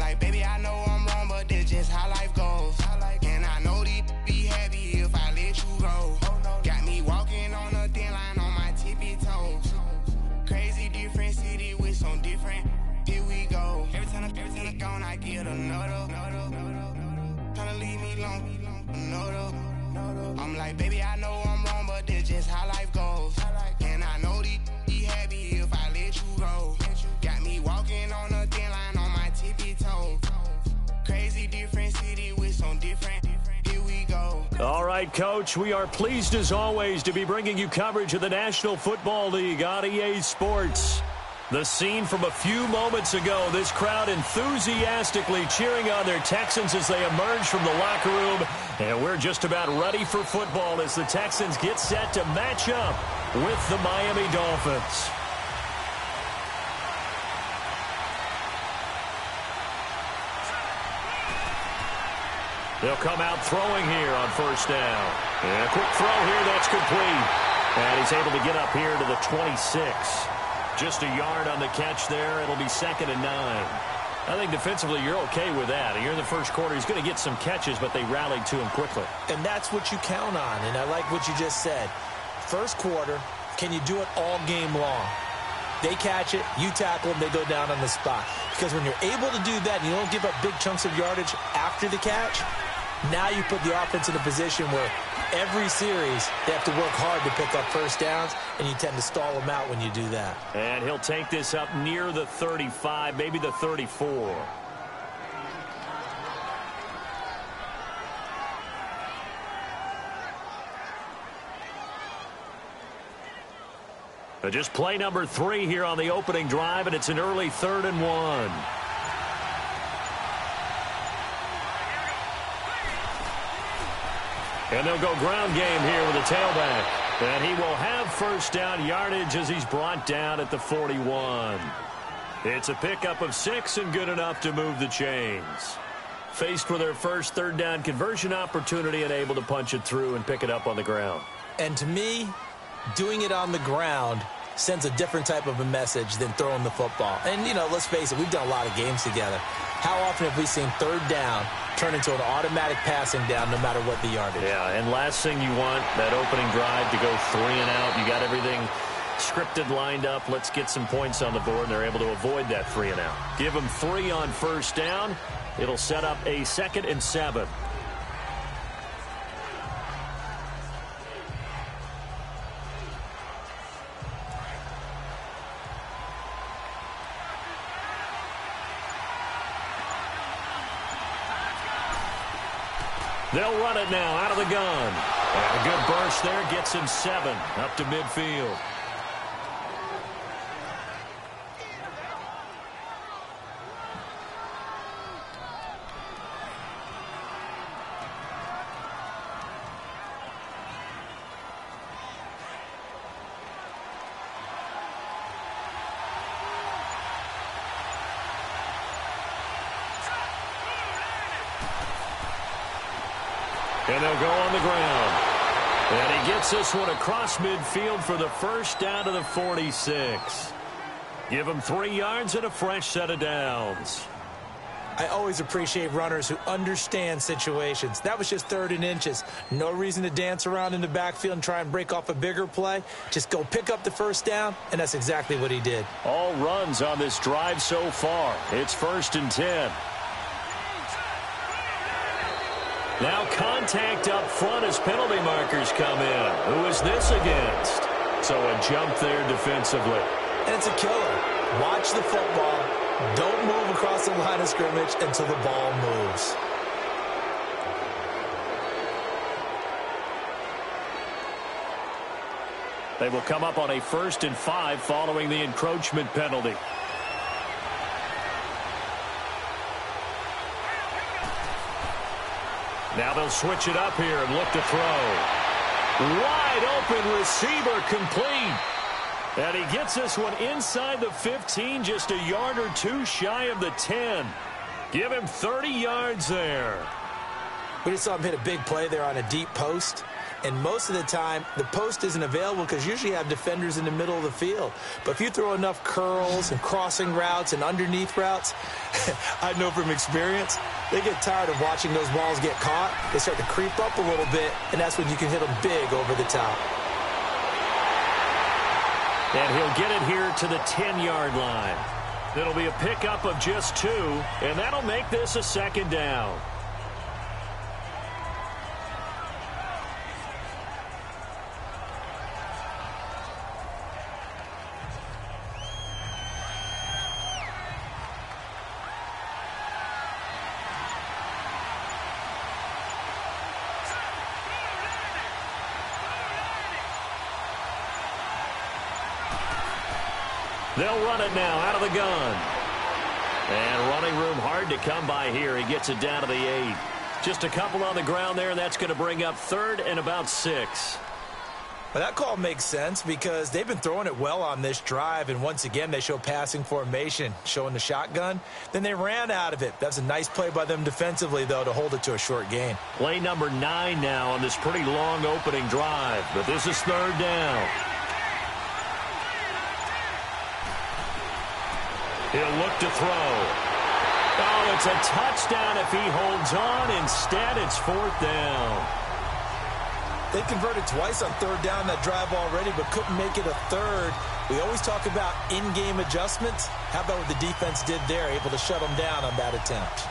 like, baby, I know I'm wrong, but that's just how life goes. And I know these be happy if I let you go. Got me walking on a thin line on my tippy toes. Crazy different city with some different. Here we go. Every time I gone, I get another. Tryna leave me alone, another. I'm like, baby, I know I'm wrong, but that's just how life goes. And I know these be happy if I let you go. Got me walking on a thin line on my tippy toes. Crazy different city with some different. Here we go. All right, Coach, we are pleased as always to be bringing you coverage of the National Football League on EA Sports. The scene from a few moments ago, this crowd enthusiastically cheering on their Texans as they emerge from the locker room. And we're just about ready for football as the Texans get set to match up with the Miami Dolphins. They'll come out throwing here on first down. And a quick throw here, that's complete. And he's able to get up here to the 26. Just a yard on the catch there. It'll be 2nd and 9. I think defensively you're okay with that. Here in the first quarter, he's going to get some catches, but they rallied to him quickly. And that's what you count on, and I like what you just said. First quarter, can you do it all game long? They catch it, you tackle them, they go down on the spot. Because when you're able to do that and you don't give up big chunks of yardage after the catch, now you put the offense in a position where every series they have to work hard to pick up first downs, and you tend to stall them out when you do that. And he'll take this up near the 35, maybe the 34. Just play number 3 here on the opening drive, and it's an early 3rd and 1. And they'll go ground game here with a tailback. And he will have first down yardage as he's brought down at the 41. It's a pickup of 6 and good enough to move the chains. Faced with their first 3rd down conversion opportunity and able to punch it through and pick it up on the ground. And to me, doing it on the ground sends a different type of a message than throwing the football. And, you know, let's face it, we've done a lot of games together. How often have we seen 3rd down turn into an automatic passing down no matter what the yardage? Yeah, and last thing you want, that opening drive to go 3 and out. You got everything scripted, lined up. Let's get some points on the board, and they're able to avoid that 3 and out. Give them 3 on first down. It'll set up a 2nd and 7. They'll run it now out of the gun. And a good burst there gets him 7 up to midfield. And they'll go on the ground. And he gets this one across midfield for the first down to the 46. Give him 3 yards and a fresh set of downs. I always appreciate runners who understand situations. That was just 3rd and inches. No reason to dance around in the backfield and try and break off a bigger play. Just go pick up the first down, and that's exactly what he did. All runs on this drive so far. It's 1st and 10. Now contact up front as penalty markers come in. Who is this against? So a jump there defensively. And it's a killer. Watch the football. Don't move across the line of scrimmage until the ball moves. They will come up on a 1st and 5 following the encroachment penalty. Now they'll switch it up here and look to throw. Wide open receiver complete. And he gets this one inside the 15, just a yard or 2 shy of the 10. Give him 30 yards there. We just saw him hit a big play there on a deep post. And most of the time, the post isn't available because usually you have defenders in the middle of the field. But if you throw enough curls and crossing routes and underneath routes, I know from experience, they get tired of watching those balls get caught. They start to creep up a little bit, and that's when you can hit them big over the top. And he'll get it here to the 10-yard line. It'll be a pickup of just 2, and that'll make this a second down. They'll run it now out of the gun. And running room hard to come by here. He gets it down to the 8. Just a couple on the ground there, and that's going to bring up 3rd and about 6. Well, that call makes sense because they've been throwing it well on this drive, and once again they show passing formation, showing the shotgun. Then they ran out of it. That's a nice play by them defensively, though, to hold it to a short gain. Play number 9 now on this pretty long opening drive, but this is 3rd down. He'll look to throw. Oh, it's a touchdown if he holds on. Instead, it's 4th down. They converted twice on 3rd down that drive already, but couldn't make it a 3rd. We always talk about in-game adjustments. How about what the defense did there, able to shut them down on that attempt?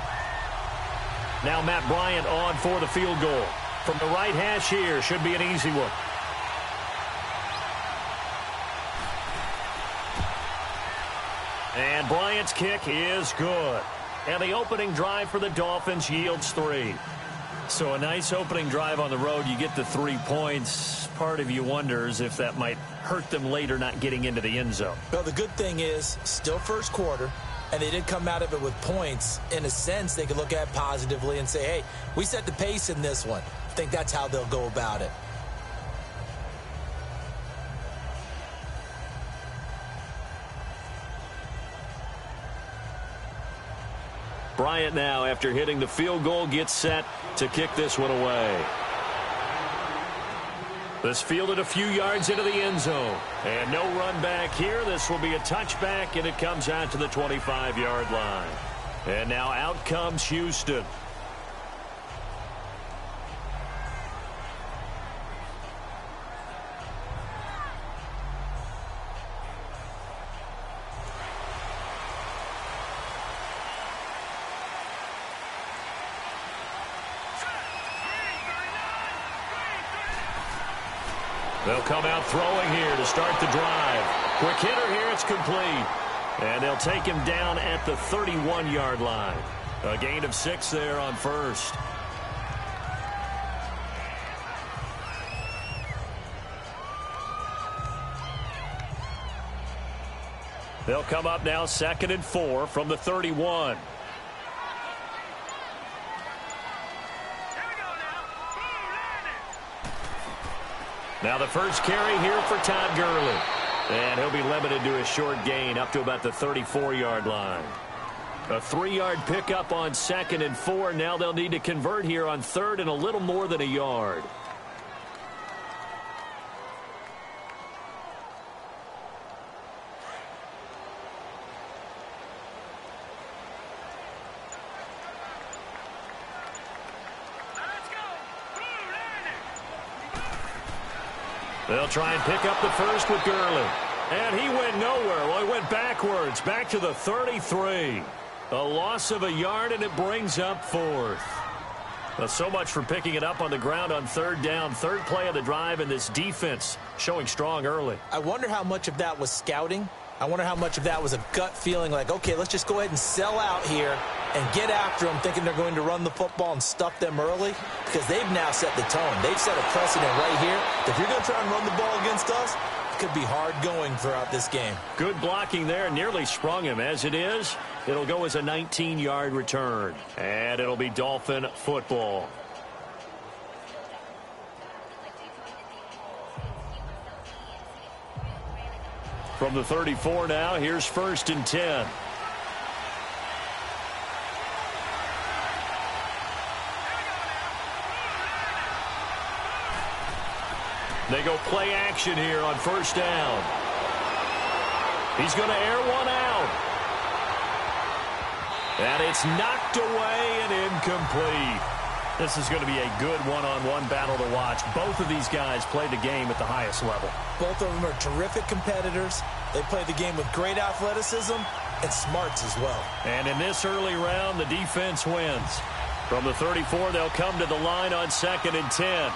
Now Matt Bryant on for the field goal. From the right hash here, should be an easy one. And Bryant's kick is good. And the opening drive for the Dolphins yields 3. So a nice opening drive on the road. You get the 3 points. Part of you wonders if that might hurt them later not getting into the end zone. Well, the good thing is still first quarter, and they did come out of it with points. In a sense, they could look at it positively and say, hey, we set the pace in this one. I think that's how they'll go about it. Bryant now, after hitting the field goal, gets set to kick this one away. This fielded a few yards into the end zone. And no run back here. This will be a touchback, and it comes out to the 25-yard line. And now out comes Houston. They'll come out throwing here to start the drive. Quick hitter here, it's complete. And they'll take him down at the 31-yard line. A gain of 6 there on first. They'll come up now 2nd and 4 from the 31. Now the first carry here for Todd Gurley. And he'll be limited to a short gain up to about the 34-yard line. A 3-yard pickup on 2nd and 4. Now they'll need to convert here on 3rd and a little more than a yard. They'll try and pick up the first with Gurley. And he went nowhere. Well, he went backwards, back to the 33. A loss of a yard, and it brings up 4th. Well, so much for picking it up on the ground on 3rd down. 3rd play of the drive, and this defense showing strong early. I wonder how much of that was scouting. I wonder how much of that was a gut feeling like, okay, let's just go ahead and sell out here and get after them, thinking they're going to run the football and stuff them early, because they've now set the tone. They've set a precedent right here. If you're going to try and run the ball against us, it could be hard going throughout this game. Good blocking there. Nearly sprung him. As it is, it'll go as a 19-yard return. And it'll be Dolphin football. From the 34 now, here's 1st and 10. They go play action here on first down. He's going to air one out. And it's knocked away and incomplete. This is going to be a good one-on-one battle to watch. Both of these guys played the game at the highest level. Both of them are terrific competitors. They play the game with great athleticism and smarts as well. And in this early round, the defense wins. From the 34, they'll come to the line on 2nd and 10.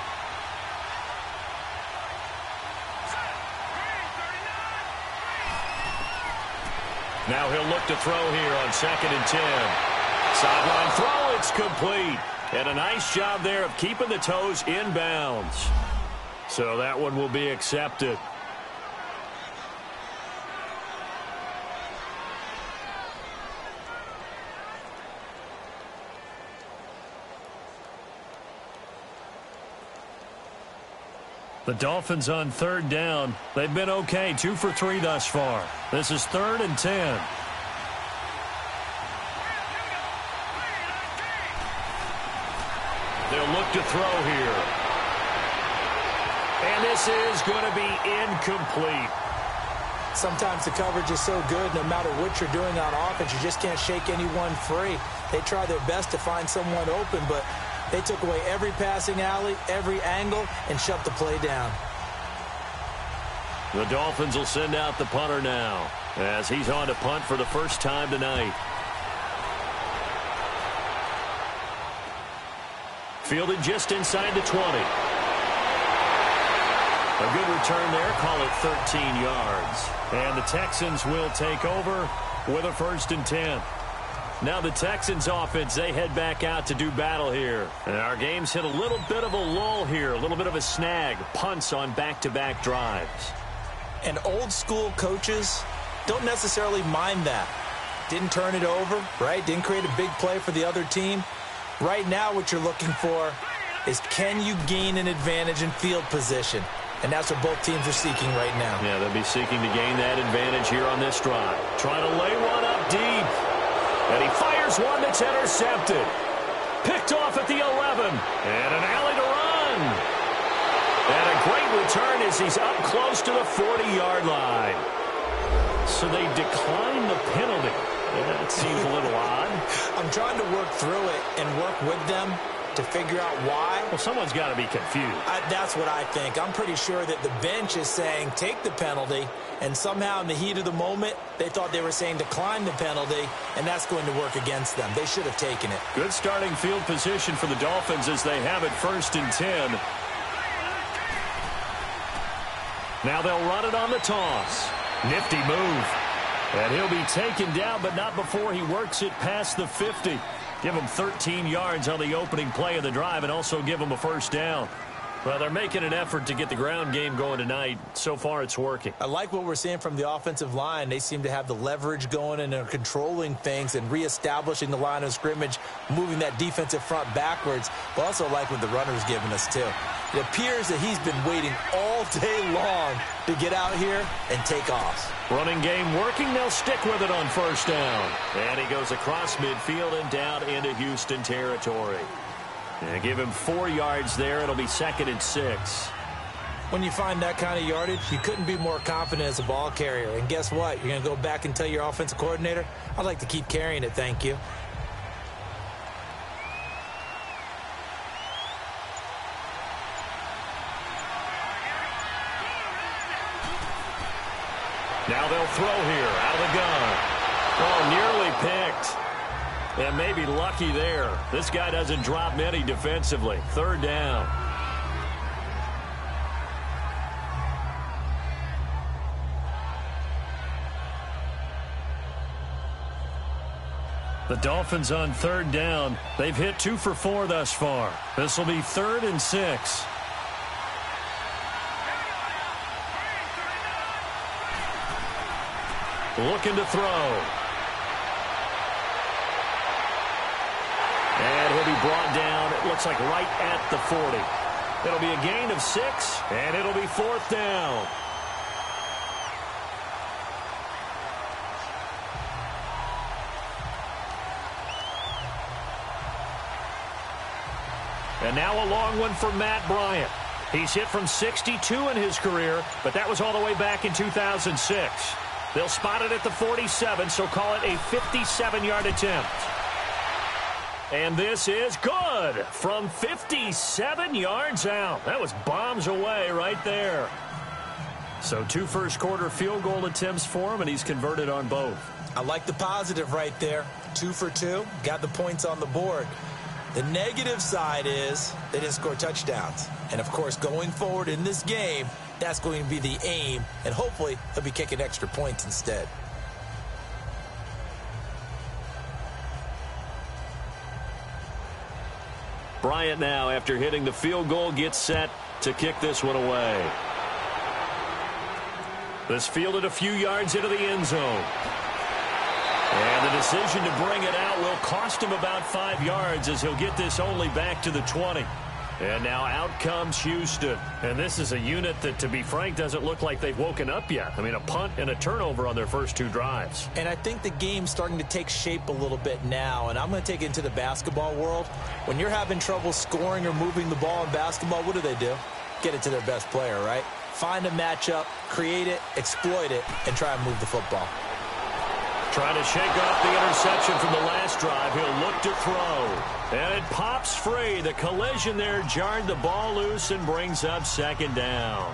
Now he'll look to throw here on 2nd and 10. Sideline throw, it's complete. And a nice job there of keeping the toes in bounds. So that one will be accepted. The Dolphins on 3rd down. They've been okay, 2 for 3 thus far. This is 3rd and 10. They'll look to throw here. And this is going to be incomplete. Sometimes the coverage is so good, no matter what you're doing on offense, you just can't shake anyone free. They try their best to find someone open, but they took away every passing alley, every angle, and shut the play down. The Dolphins will send out the punter now, as he's on to punt for the first time tonight. Fielded just inside the 20. A good return there, call it 13 yards. And the Texans will take over with a 1st and 10. Now the Texans offense, they head back out to do battle here. And our game's hit a little bit of a lull here, a little bit of a snag. Punts on back-to-back drives. And old school coaches don't necessarily mind that. Didn't turn it over, right? Didn't create a big play for the other team. Right now what you're looking for is, can you gain an advantage in field position? And that's what both teams are seeking right now. Yeah, they'll be seeking to gain that advantage here on this drive. Trying to lay one up deep. And he fires one that's intercepted. Picked off at the 11. And an alley to run. And a great return as he's up close to the 40-yard line. So they decline the penalty. That seems a little odd. I'm trying to work through it and work with them to figure out why. Well, someone's got to be confused. That's what I think. I'm pretty sure that the bench is saying take the penalty, and somehow in the heat of the moment, they thought they were saying decline the penalty, and that's going to work against them. They should have taken it. Good starting field position for the Dolphins as they have it 1st and 10. Now they'll run it on the toss. Nifty move. And he'll be taken down, but not before he works it past the 50. Give him 13 yards on the opening play of the drive and also give him a 1st down. Well, they're making an effort to get the ground game going tonight. So far, it's working. I like what we're seeing from the offensive line. They seem to have the leverage going and are controlling things and reestablishing the line of scrimmage, moving that defensive front backwards. But also like what the runner's giving us, too. It appears that he's been waiting all day long to get out here and take off. Running game working. They'll stick with it on 1st down. And he goes across midfield and down into Houston territory. And give him 4 yards there. It'll be 2nd and 6. When you find that kind of yardage, you couldn't be more confident as a ball carrier. And guess what? You're going to go back and tell your offensive coordinator, I'd like to keep carrying it, thank you. Now they'll throw here out of the gun. Oh, nearly picked. And maybe lucky there. This guy doesn't drop many defensively. 3rd down. The Dolphins on 3rd down. They've hit 2 for 4 thus far. This will be 3rd and 6. Looking to throw. And he'll be brought down, it looks like right at the 40. It'll be a gain of 6, and it'll be 4th down. And now a long one for Matt Bryant. He's hit from 62 in his career, but that was all the way back in 2006. They'll spot it at the 47, so call it a 57-yard attempt. And this is good from 57 yards out. That was bombs away right there. So 2 first-quarter field goal attempts for him, and he's converted on both. I like the positive right there. 2 for 2, got the points on the board. The negative side is they didn't score touchdowns. And, of course, going forward in this game, that's going to be the aim, and hopefully he'll be kicking extra points instead. Bryant now, after hitting the field goal, gets set to kick this one away. This fielded a few yards into the end zone. And the decision to bring it out will cost him about 5 yards as he'll get this only back to the 20. And now out comes Houston. And this is a unit that, to be frank, doesn't look like they've woken up yet. I mean, a punt and a turnover on their first 2 drives. And I think the game's starting to take shape a little bit now. And I'm going to take it into the basketball world. When you're having trouble scoring or moving the ball in basketball, what do? Get it to their best player, right? Find a matchup, create it, exploit it, and try and move the football. Trying to shake off the interception from the last drive. He'll look to throw. And it pops free. The collision there jarred the ball loose and brings up second down.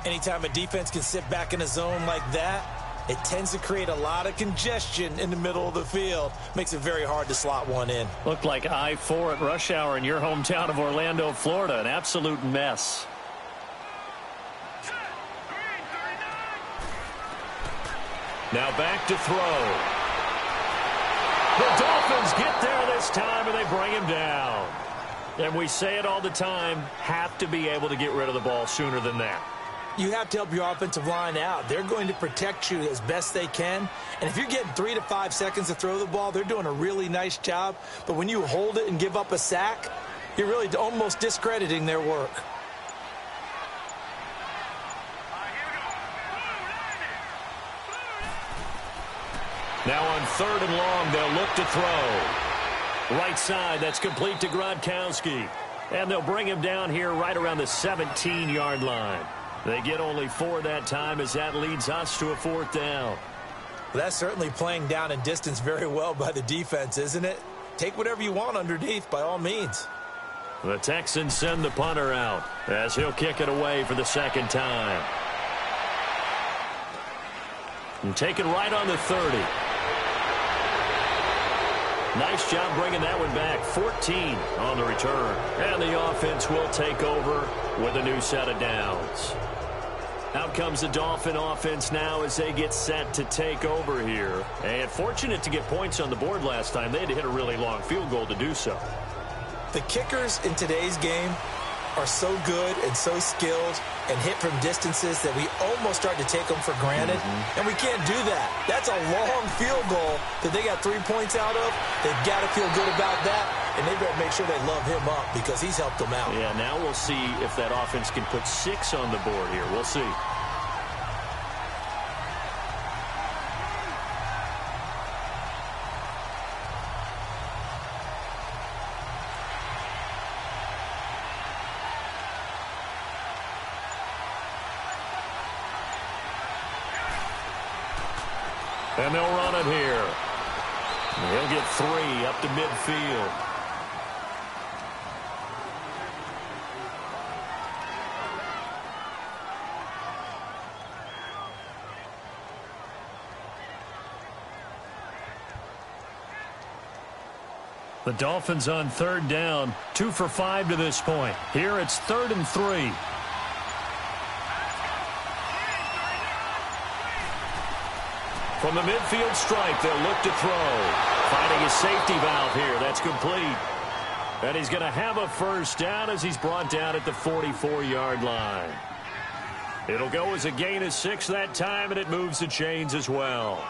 Anytime a defense can sit back in a zone like that, it tends to create a lot of congestion in the middle of the field. Makes it very hard to slot one in. Looked like I-4 at rush hour in your hometown of Orlando, Florida. An absolute mess. Now back to throw. The Dolphins get there this time, and they bring him down. And we say it all the time, have to be able to get rid of the ball sooner than that. You have to help your offensive line out. They're going to protect you as best they can. And if you're getting 3 to 5 seconds to throw the ball, they're doing a really nice job. But when you hold it and give up a sack, you're really almost discrediting their work. Now on 3rd and long, they'll look to throw. Right side, that's complete to Gronkowski. And they'll bring him down here right around the 17-yard line. They get only 4 that time as that leads us to a 4th down. Well, that's certainly playing down in distance very well by the defense, isn't it? Take whatever you want underneath by all means. The Texans send the punter out as he'll kick it away for the 2nd time. And taken right on the 30. Nice job bringing that one back. 14 on the return. And the offense will take over with a new set of downs. Out comes the Dolphin offense now as they get set to take over here. And fortunate to get points on the board last time. They had to hit a really long field goal to do so. The kickers in today's game are so good and so skilled and hit from distances that we almost start to take them for granted. And we can't do that. That's a long field goal that they got 3 points out of. They've got to feel good about that, and they better make sure they love him up because he's helped them out. Yeah, now we'll see if that offense can put 6 on the board here. We'll see. And they'll run it here. He'll get 3 up to midfield. The Dolphins on 3rd down, 2 for 5 to this point. Here it's 3rd and 3. From the midfield stripe, they'll look to throw. Finding a safety valve here. That's complete. And he's going to have a 1st down as he's brought down at the 44-yard line. It'll go as a gain of 6 that time, and it moves the chains as well.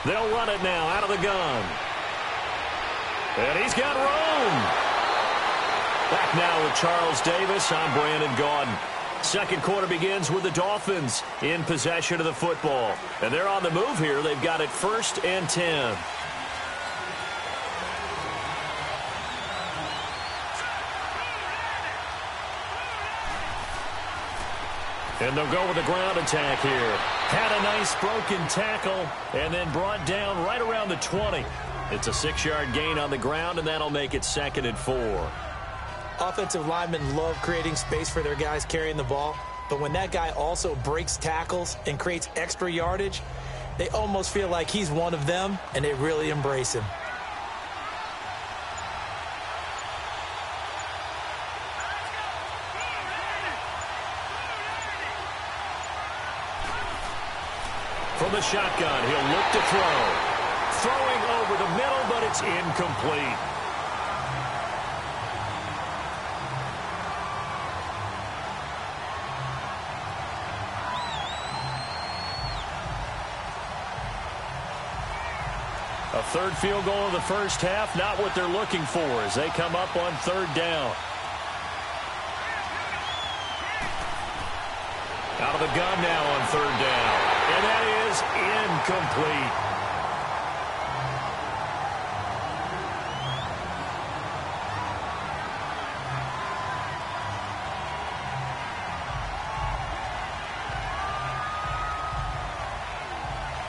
They'll run it now out of the gun. And he's got room. Back now with Charles Davis. I'm Brandon Gaudin. Second quarter begins with the Dolphins in possession of the football. And they're on the move here. They've got it 1st and 10. And they'll go with a ground attack here. Had a nice broken tackle and then brought down right around the 20. It's a 6-yard gain on the ground, and that'll make it 2nd and 4. Offensive linemen love creating space for their guys carrying the ball, but when that guy also breaks tackles and creates extra yardage, they almost feel like he's one of them, and they really embrace him. From the shotgun, he'll look to throw. Throwing over the middle, but it's incomplete. A third field goal in the first half, not what they're looking for as they come up on 3rd down. Out of the gun now on 3rd down. And that is incomplete.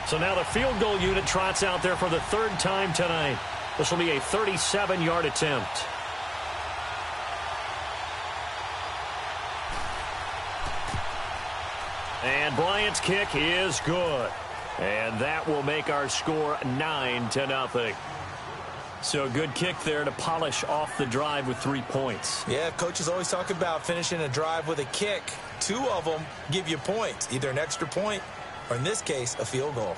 So now the field goal unit trots out there for the 3rd time tonight. This will be a 37-yard attempt. And Bryant's kick is good. And that will make our score 9-0. So a good kick there to polish off the drive with 3 points. Yeah, coaches always talk about finishing a drive with a kick. 2 of them give you points, either an extra point or, in this case, a field goal.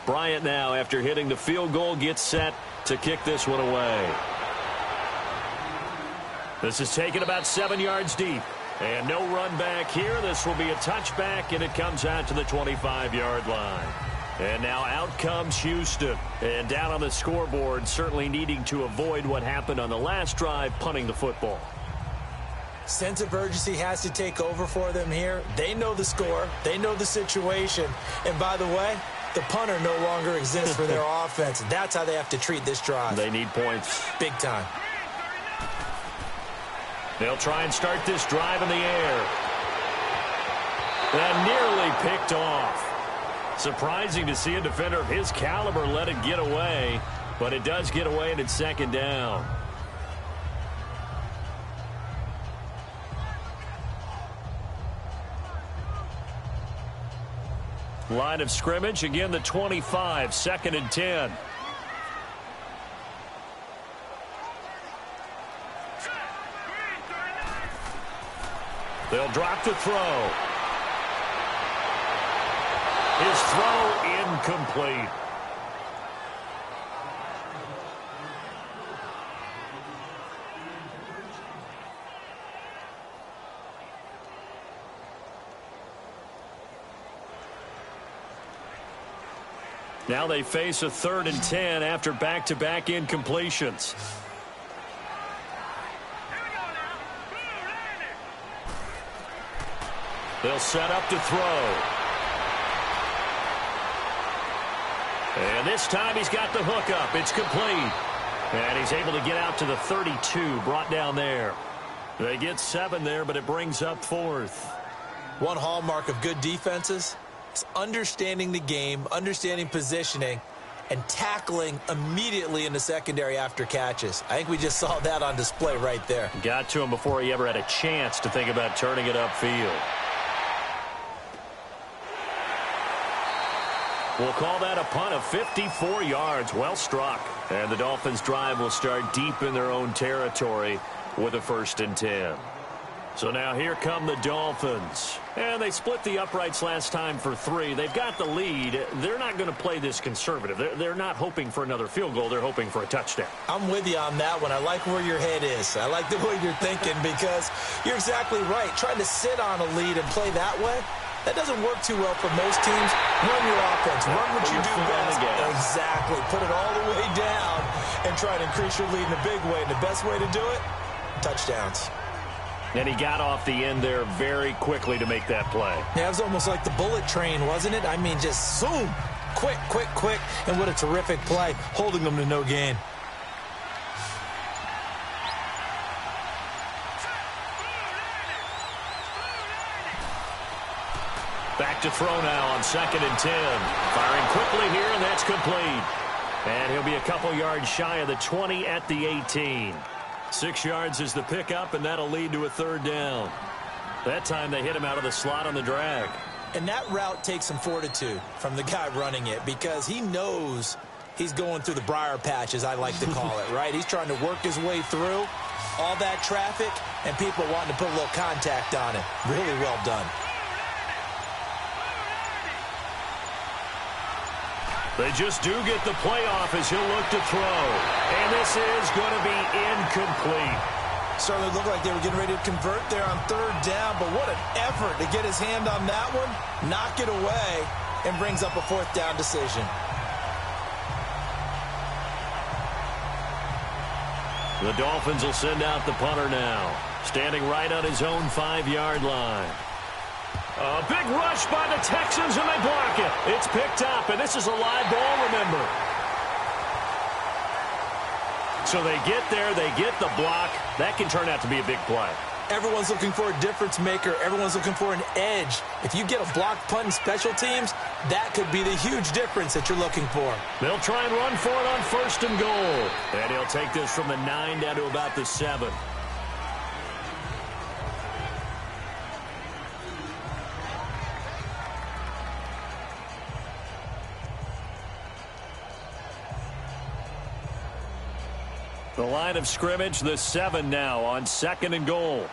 Bryant now, after hitting the field goal, gets set to kick this one away. This is taken about 7 yards deep. And no run back here. This will be a touchback, and it comes out to the 25-yard line. And now out comes Houston. And down on the scoreboard, certainly needing to avoid what happened on the last drive, punting the football. Sense of urgency has to take over for them here. They know the score. They know the situation. And by the way, the punter no longer exists for their offense. That's how they have to treat this drive. They need points. Big time. They'll try and start this drive in the air. And nearly picked off. Surprising to see a defender of his caliber let it get away, but it does get away and it's 2nd down. Line of scrimmage, again the 25, 2nd and 10. They'll drop to throw. His throw incomplete. Now they face a 3rd and 10 after back-to-back incompletions. They'll set up to throw. And this time he's got the hook up. It's complete. And he's able to get out to the 32, brought down there. They get 7 there, but it brings up 4th. One hallmark of good defenses is understanding the game, understanding positioning, and tackling immediately in the secondary after catches. I think we just saw that on display right there. Got to him before he ever had a chance to think about turning it upfield. We'll call that a punt of 54 yards. Well struck. And the Dolphins' drive will start deep in their own territory with a 1st and 10. So now here come the Dolphins. And they split the uprights last time for 3. They've got the lead. They're not going to play this conservative. They're not hoping for another field goal. They're hoping for a touchdown. I'm with you on that one. I like where your head is. I like the way you're thinking because you're exactly right. Trying to sit on a lead and play that way, that doesn't work too well for most teams. Run your offense. Run what you do best. Exactly. Put it all the way down and try to increase your lead in a big way. And the best way to do it, touchdowns. And he got off the end there very quickly to make that play. Yeah, it was almost like the bullet train, wasn't it? I mean, just zoom. Quick, quick, quick. And what a terrific play, holding them to no gain. Back to throw now on 2nd and 10. Firing quickly here, and that's complete. And he'll be a couple yards shy of the 20 at the 18. 6 yards is the pickup, and that'll lead to a 3rd down. That time they hit him out of the slot on the drag. And that route takes some fortitude from the guy running it because he knows he's going through the briar patch, as I like to call it, right? He's trying to work his way through all that traffic and people wanting to put a little contact on it. Really well done. They just do get the playoff as he'll look to throw. And this is going to be incomplete. Certainly looked like they were getting ready to convert there on 3rd down, but what an effort to get his hand on that one, knock it away, and brings up a 4th down decision. The Dolphins will send out the punter now, standing right on his own 5-yard line. A big rush by the Texans, and they block it. It's picked up, and this is a live ball, remember. So they get there, they get the block. That can turn out to be a big play. Everyone's looking for a difference maker. Everyone's looking for an edge. If you get a blocked punt in special teams, that could be the huge difference that you're looking for. They'll try and run for it on 1st and goal. And he'll take this from the 9 down to about the 7. The line of scrimmage, the 7 now on 2nd and goal.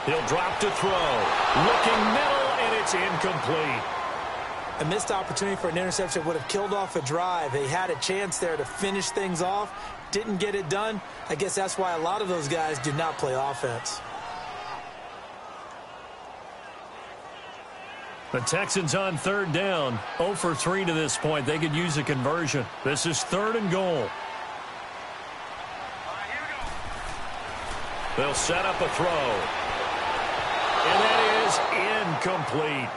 He'll drop to throw. Looking middle, and it's incomplete. A missed opportunity for an interception would have killed off a drive. They had a chance there to finish things off. Didn't get it done. I guess that's why a lot of those guys do not play offense. The Texans on 3rd down, 0 for 3 to this point. They could use a conversion. This is 3rd and goal. They'll set up a throw. And that is incomplete.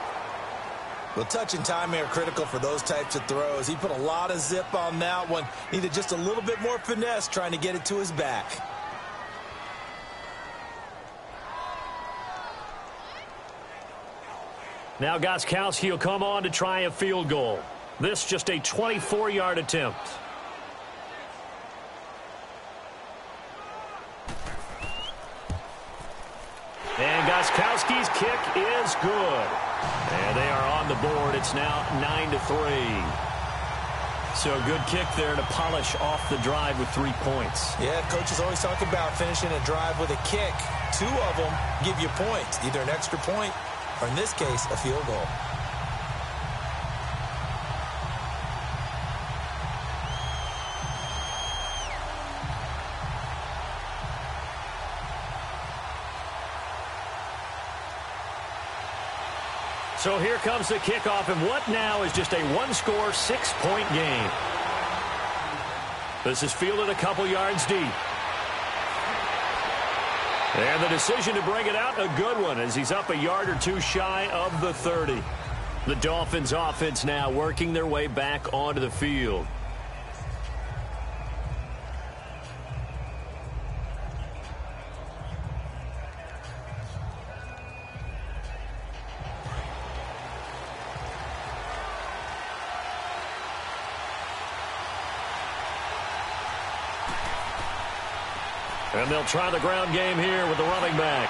Well, touch and time are critical for those types of throws. He put a lot of zip on that one. Needed just a little bit more finesse trying to get it to his back. Now Gostkowski will come on to try a field goal. This just a 24-yard attempt. And Gostkowski's kick is good. And they are on the board. It's now 9-3. So a good kick there to polish off the drive with 3 points. Yeah, coaches always talk about finishing a drive with a kick. 2 of them give you points, either an extra point or, in this case, a field goal. So here comes the kickoff, and what now is just a 1-score, 6-point game. This is fielded a couple yards deep. And the decision to bring it out, a good one, as he's up a yard or 2 shy of the 30. The Dolphins offense now working their way back onto the field. And they'll try the ground game here with the running back.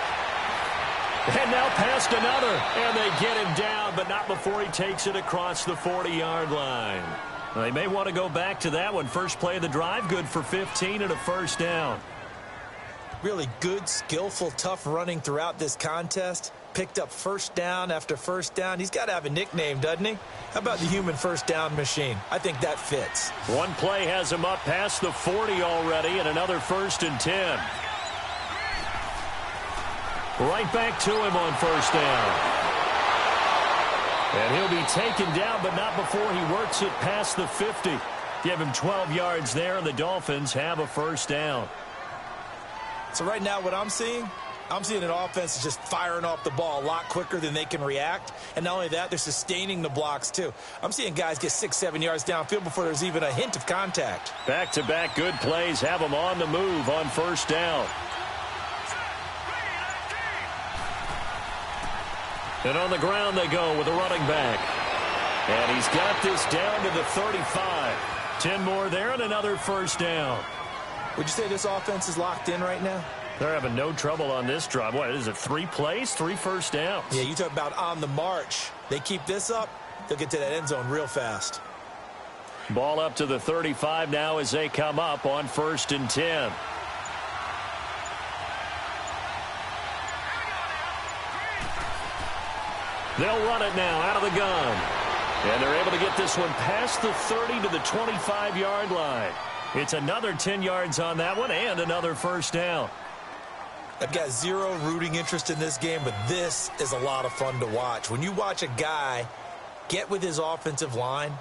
And now past another. And they get him down, but not before he takes it across the 40-yard line. They may want to go back to that one. First play of the drive, good for 15 and a first down. Really good, skillful, tough running throughout this contest. Picked up first down after first down. He's got to have a nickname, doesn't he? How about the human first down machine? I think that fits. One play has him up past the 40 already, and another 1st and 10. Right back to him on first down. And he'll be taken down, but not before he works it past the 50. Give him 12 yards there, and the Dolphins have a first down. So right now what I'm seeing an offense that's just firing off the ball a lot quicker than they can react. And not only that, they're sustaining the blocks too. I'm seeing guys get 6-7 yards downfield before there's even a hint of contact. Back-to-back good plays have them on the move on first down. And on the ground they go with a running back. And he's got this down to the 35. 10 more there and another first down. Would you say this offense is locked in right now? They're having no trouble on this drive. What is it, 3 plays, 3 first downs? Yeah, you talk about on the march. They keep this up, they'll get to that end zone real fast. Ball up to the 35 now as they come up on 1st and 10. They'll run it now out of the gun. And they're able to get this one past the 30 to the 25-yard line. It's another 10 yards on that one and another first down. I've got zero rooting interest in this game, but this is a lot of fun to watch. When you watch a guy get with his offensive line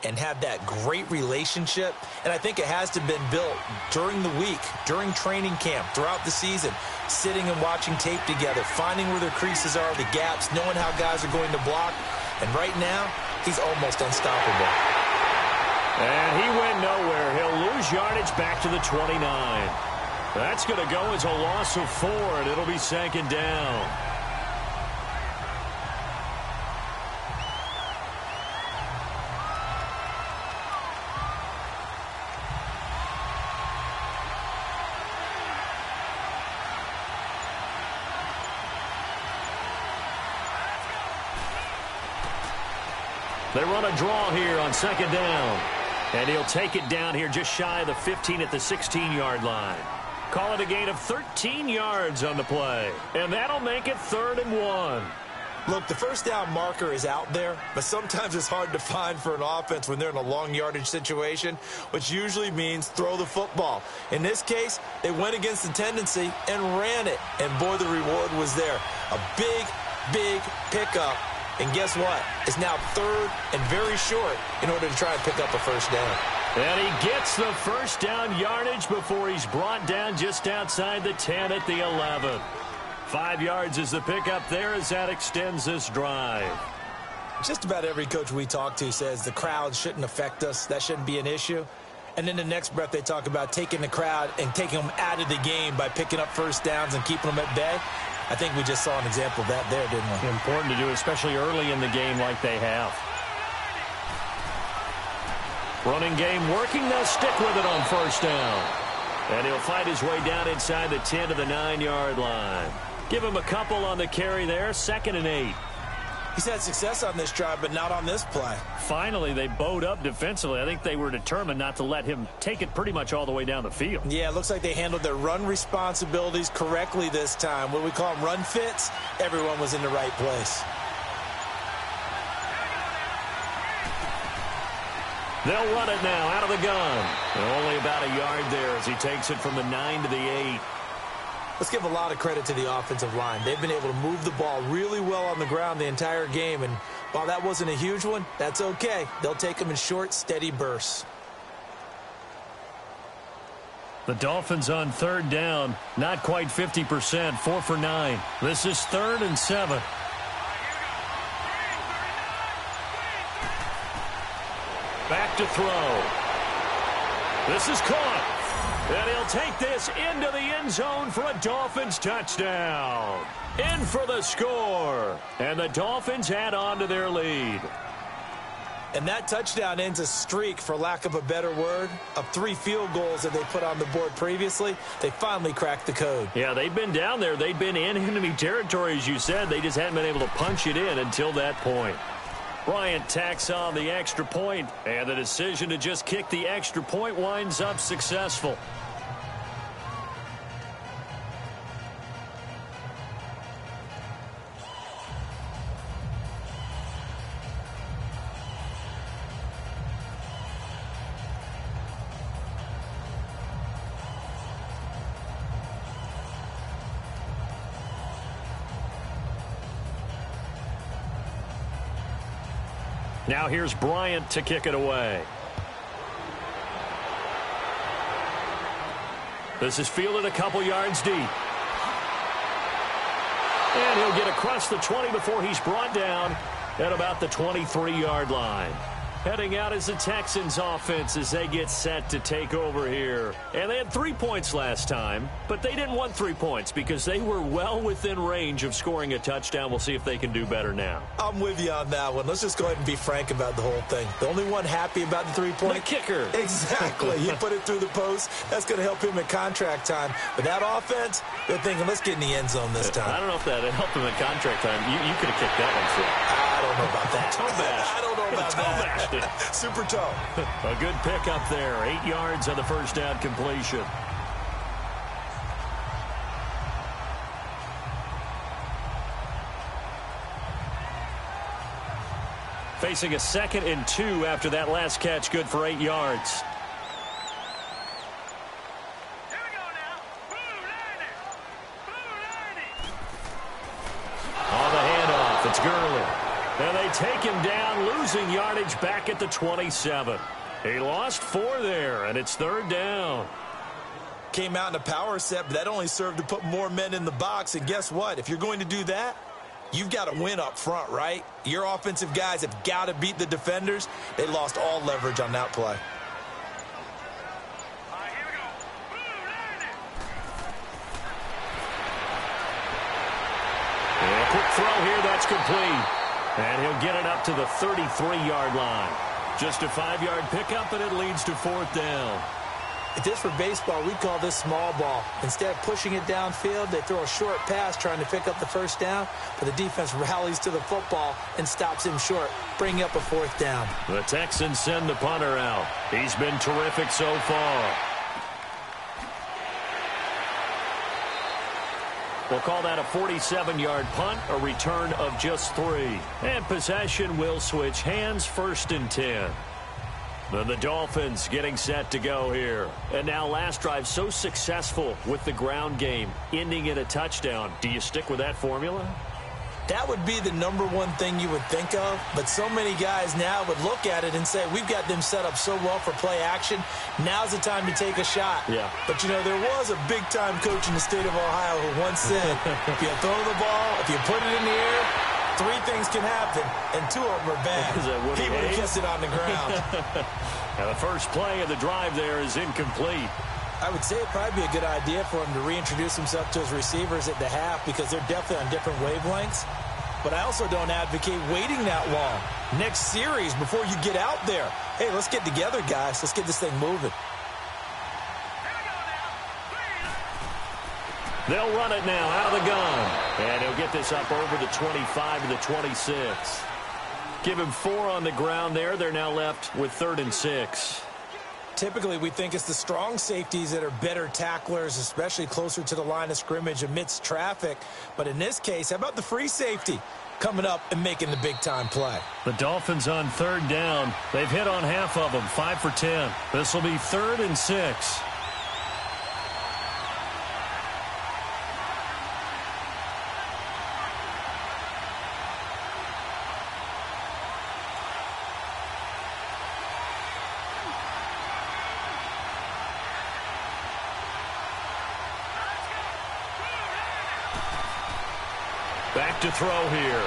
and have that great relationship, and I think it has to have been built during the week, during training camp, throughout the season, sitting and watching tape together, finding where their creases are, the gaps, knowing how guys are going to block. And right now, he's almost unstoppable. And he went nowhere. He'll lose yardage back to the 29. That's going to go as a loss of 4, and it'll be 2nd down. They run a draw here on 2nd down. And he'll take it down here just shy of the 15 at the 16-yard line. Call it a gain of 13 yards on the play. And that'll make it 3rd and 1. Look, the first down marker is out there, but sometimes it's hard to find for an offense when they're in a long yardage situation, which usually means throw the football. In this case, they went against the tendency and ran it. And boy, the reward was there. A big, big pickup. And guess what? It's now 3rd and very short in order to try and pick up a first down. And he gets the first down yardage before he's brought down just outside the 10 at the 11. 5 yards is the pickup there as that extends this drive. Just about every coach we talk to says the crowd shouldn't affect us. That shouldn't be an issue. And in the next breath, they talk about taking the crowd and taking them out of the game by picking up first downs and keeping them at bay. I think we just saw an example of that there, didn't we? Important to do, especially early in the game like they have. Running game working. They'll stick with it on first down. And he'll fight his way down inside the 10 to the 9-yard line. Give him a couple on the carry there. 2nd and 8. He's had success on this drive, but not on this play. Finally, they bowed up defensively. I think they were determined not to let him take it pretty much all the way down the field. Yeah, it looks like they handled their run responsibilities correctly this time. What do we call them, run fits? Everyone was in the right place. They'll run it now out of the gun. And only about a yard there as he takes it from the 9 to the 8. Let's give a lot of credit to the offensive line. They've been able to move the ball really well on the ground the entire game. And while that wasn't a huge one, that's okay. They'll take them in short, steady bursts. The Dolphins on 3rd down, not quite 50%, 4 for 9. This is 3rd and 7. Back to throw. This is caught. And he'll take this into the end zone for a Dolphins touchdown. In for the score. And the Dolphins add on to their lead. And that touchdown ends a streak, for lack of a better word, of 3 field goals that they put on the board previously. They finally cracked the code. Yeah, they've been down there. They've been in enemy territory, as you said. They just hadn't been able to punch it in until that point. Bryant tacks on the extra point, and the decision to just kick the extra point winds up successful. Now here's Bryant to kick it away. This is fielded a couple yards deep. And he'll get across the 20 before he's brought down at about the 23-yard line. Heading out is the Texans offense as they get set to take over here. And they had 3 points last time, but they didn't want 3 points because they were well within range of scoring a touchdown. We'll see if they can do better now. I'm with you on that one. Let's just go ahead and be frank about the whole thing. The only one happy about the 3-point? The kicker. Exactly. He put it through the post. That's going to help him in contract time. But that offense, they're thinking, let's get in the end zone this time. I don't know if that helped him in contract time. You could have kicked that one through. I don't know about that. Toe bash. I don't know about that. Super toe. A good pickup there. 8 yards on the first down completion. Facing a 2nd and 2 after that last catch. Good for 8 yards. On the handoff, it's Gurley. And they take him down, losing yardage back at the 27. He lost 4 there, and it's 3rd down. Came out in a power set, but that only served to put more men in the box. And guess what? If you're going to do that, you've got to win up front, right? Your offensive guys have got to beat the defenders. They lost all leverage on that play. And a quick throw here, that's complete. And he'll get it up to the 33-yard line. Just a 5-yard pickup, and it leads to 4th down. If this were baseball, we'd call this small ball. Instead of pushing it downfield, they throw a short pass trying to pick up the 1st down, but the defense rallies to the football and stops him short, bringing up a 4th down. The Texans send the punter out. He's been terrific so far. We'll call that a 47-yard punt, a return of just 3. And possession will switch hands, 1st and 10. Then the Dolphins getting set to go here. And now last drive so successful with the ground game, ending in a touchdown. Do you stick with that formula? That would be the #1 thing you would think of, but so many guys now would look at it and say, we've got them set up so well for play action, now's the time to take a shot. Yeah. But, you know, there was a big-time coach in the state of Ohio who once said, if you throw the ball, if you put it in the air, 3 things can happen, and 2 of them are bad. He would have kissed it on the ground. Now the first play of the drive there is incomplete. I would say it'd probably be a good idea for him to reintroduce himself to his receivers at the half because they're definitely on different wavelengths. But I also don't advocate waiting that long. Next series, before you get out there, hey, let's get together, guys. Let's get this thing moving. They'll run it now out of the gun. And he'll get this up over the 25 to the 26. Give him 4 on the ground there. They're now left with 3rd and 6. Typically, we think it's the strong safeties that are better tacklers, especially closer to the line of scrimmage amidst traffic. But in this case, how about the free safety coming up and making the big-time play? The Dolphins on 3rd down. They've hit on half of them, 5 for 10. This will be 3rd and 6. Back to throw here.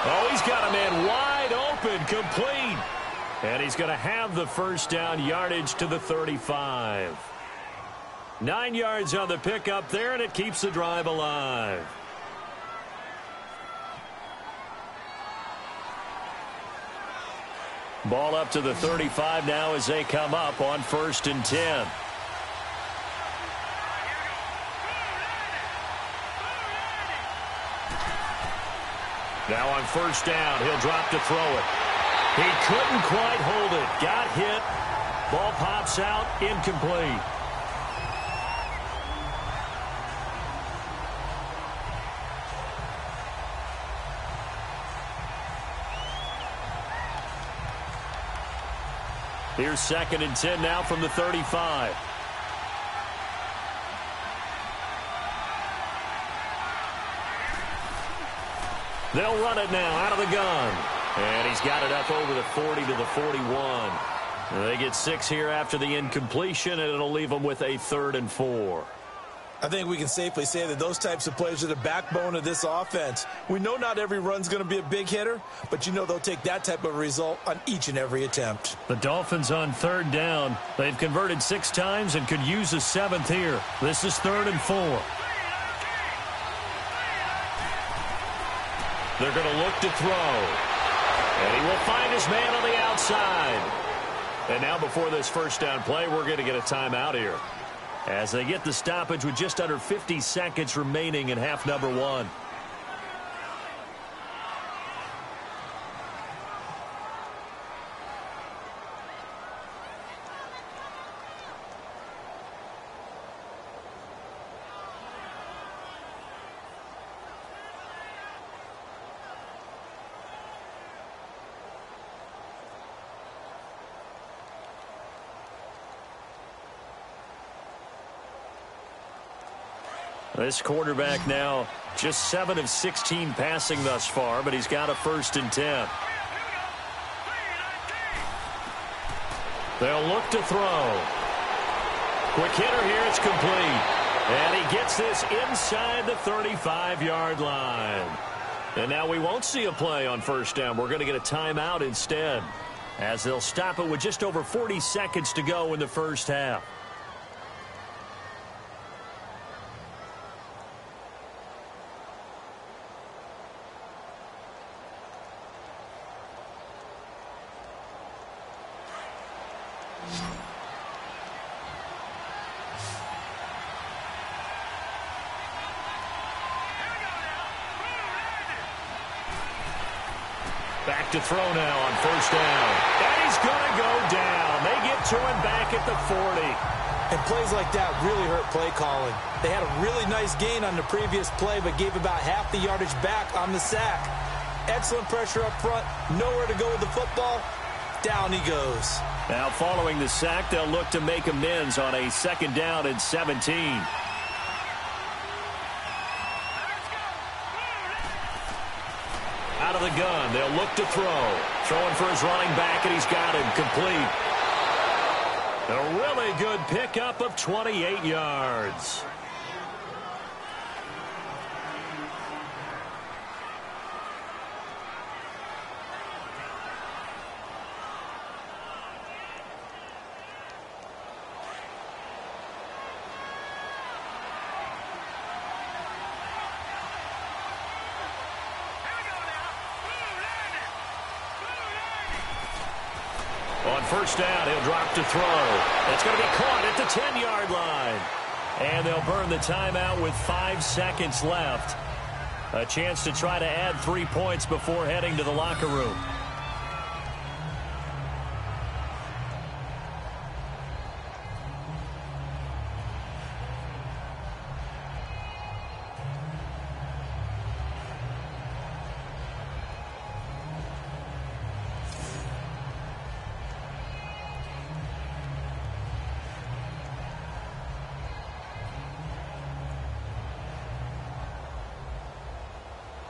Oh, he's got a man wide open, complete. And he's going to have the 1st down, yardage to the 35. 9 yards on the pickup there, and it keeps the drive alive. Ball up to the 35 now as they come up on 1st and 10. Now on first down, he'll drop to throw it. He couldn't quite hold it. Got hit. Ball pops out, incomplete. Here's 2nd and 10 now from the 35. They'll run it now out of the gun. And he's got it up over the 40 to the 41. They get 6 here after the incompletion, and it'll leave them with a 3rd and 4. I think we can safely say that those types of plays are the backbone of this offense. We know not every run's going to be a big hitter, but you know they'll take that type of result on each and every attempt. The Dolphins on 3rd down. They've converted 6 times and could use a 7th here. This is 3rd and 4. They're going to look to throw. And he will find his man on the outside. And now before this first down play, we're going to get a timeout here, as they get the stoppage with just under 50 seconds remaining in half number 1. This quarterback now just 7 of 16 passing thus far, but he's got a 1st and 10. They'll look to throw. Quick hitter here, it's complete. And he gets this inside the 35-yard line. And now we won't see a play on first down. We're going to get a timeout instead, as they'll stop it with just over 40 seconds to go in the first half. Back to throw now on first down. And he's going to go down. They get to him back at the 40. And plays like that really hurt play calling. They had a really nice gain on the previous play, but gave about half the yardage back on the sack. Excellent pressure up front. Nowhere to go with the football. Down he goes. Now following the sack, they'll look to make amends on a 2nd down and 17. Out of the gun, they'll look to throw. Throwing for his running back, and he's got him complete. A really good pickup of 28 yards. On first down, he'll drop to throw. It's going to be caught at the 10-yard line. And they'll burn the timeout with 5 seconds left. A chance to try to add 3 points before heading to the locker room.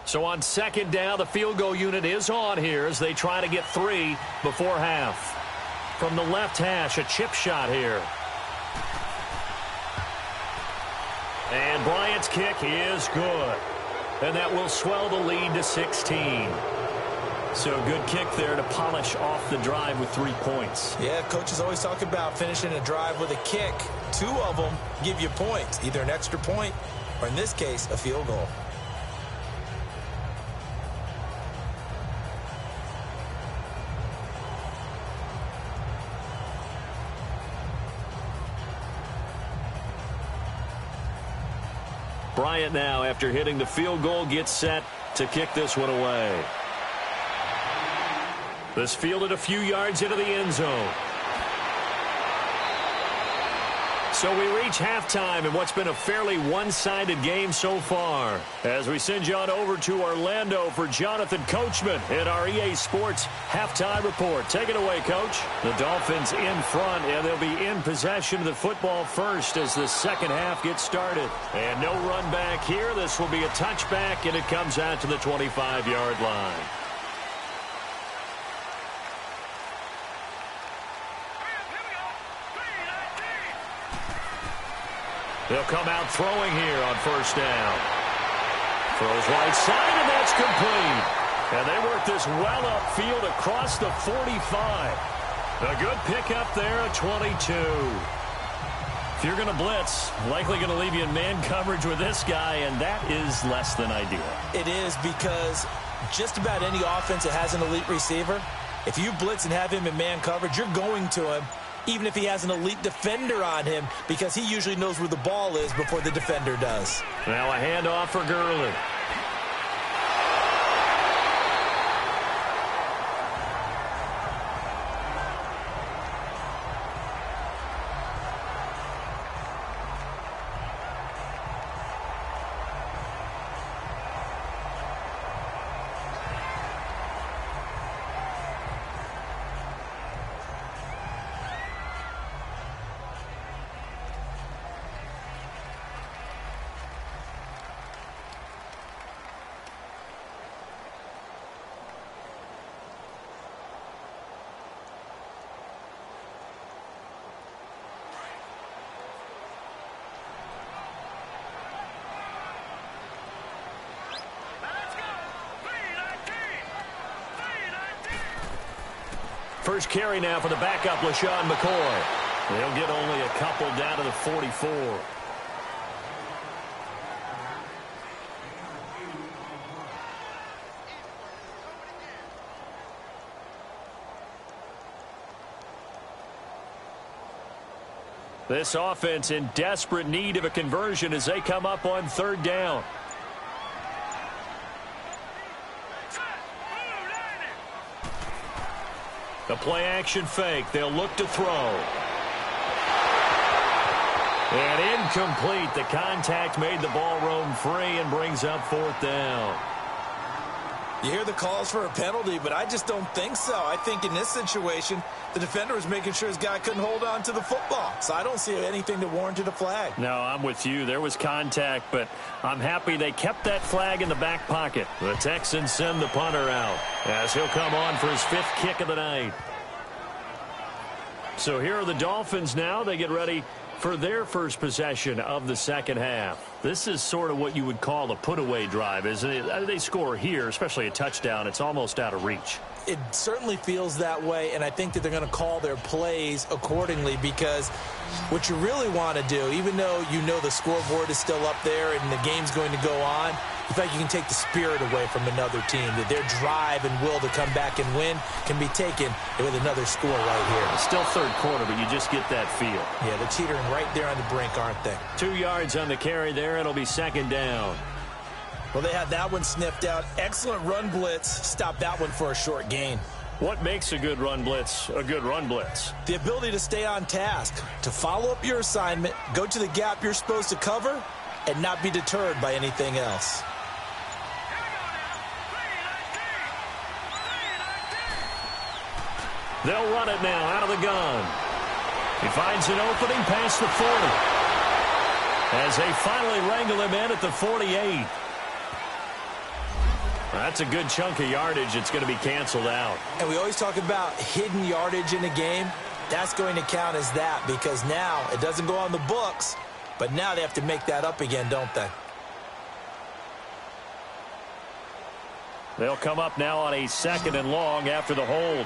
So on 2nd down, the field goal unit is on here as they try to get 3 before half. From the left hash, a chip shot here. And Bryant's kick is good. And that will swell the lead to 16. So a good kick there to polish off the drive with 3 points. Yeah, coaches always talk about finishing a drive with a kick. 2 of them give you points, either an extra point or, in this case, a field goal. Bryant now, after hitting the field goal, gets set to kick this one away. This fielded a few yards into the end zone. So we reach halftime in what's been a fairly one-sided game so far. As we send you on over to Orlando for Jonathan Coachman in our EA Sports Halftime Report. Take it away, Coach. The Dolphins in front, and they'll be in possession of the football first as the second half gets started. And no run back here. This will be a touchback, and it comes out to the 25-yard line. They'll come out throwing here on first down. Throws right side, and that's complete. And they work this well upfield across the 45. A good pickup there at 22. If you're going to blitz, likely going to leave you in man coverage with this guy, and that is less than ideal. It is, because just about any offense that has an elite receiver, if you blitz and have him in man coverage, you're going to him, even if he has an elite defender on him, because he usually knows where the ball is before the defender does. Now a handoff for Gurley. First carry now for the backup, LaShawn McCoy. They'll get only a couple down to the 44. This offense in desperate need of a conversion as they come up on third down. The play-action fake. They'll look to throw. And incomplete. The contact made the ball roam free and brings up fourth down. You hear the calls for a penalty, but I just don't think so. I think in this situation, the defender was making sure his guy couldn't hold on to the football. So I don't see anything that warranted a flag. No, I'm with you. There was contact, but I'm happy they kept that flag in the back pocket. The Texans send the punter out as he'll come on for his fifth kick of the night. So here are the Dolphins now. They get ready for their first possession of the second half. This is sort of what you would call a put-away drive, isn't it? They score here, especially a touchdown. It's almost out of reach. It certainly feels that way, and I think that they're going to call their plays accordingly, because what you really want to do, even though you know the scoreboard is still up there and the game's going to go on, in fact, you can take the spirit away from another team, that their drive and will to come back and win can be taken with another score right here. It's still third quarter, but you just get that feel. Yeah, they're teetering right there on the brink, aren't they? 2 yards on the carry there. It'll be second down. Well, they had that one sniffed out. Excellent run blitz. Stop that one for a short gain. What makes a good run blitz a good run blitz? The ability to stay on task, to follow up your assignment, go to the gap you're supposed to cover, and not be deterred by anything else. They'll run it now out of the gun. He finds an opening past the 40. As they finally wrangle him in at the 48. That's a good chunk of yardage. It's going to be canceled out. And we always talk about hidden yardage in a game. That's going to count as that, because now it doesn't go on the books, but now they have to make that up again, don't they? They'll come up now on a second and long after the hold.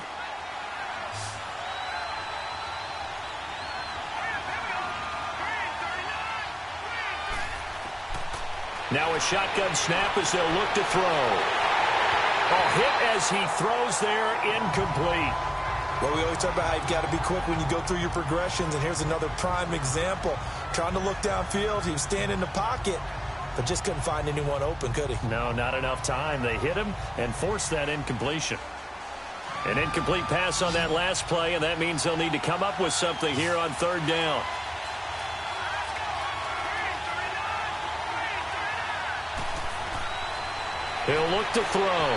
Now a shotgun snap as they'll look to throw. Oh, hit as he throws there, incomplete. Well, we always talk about how you've got to be quick when you go through your progressions, and here's another prime example. Trying to look downfield, he was standing in the pocket, but just couldn't find anyone open, could he? No, not enough time. They hit him and forced that incompletion. An incomplete pass on that last play, and that means they'll need to come up with something here on third down. He'll look to throw.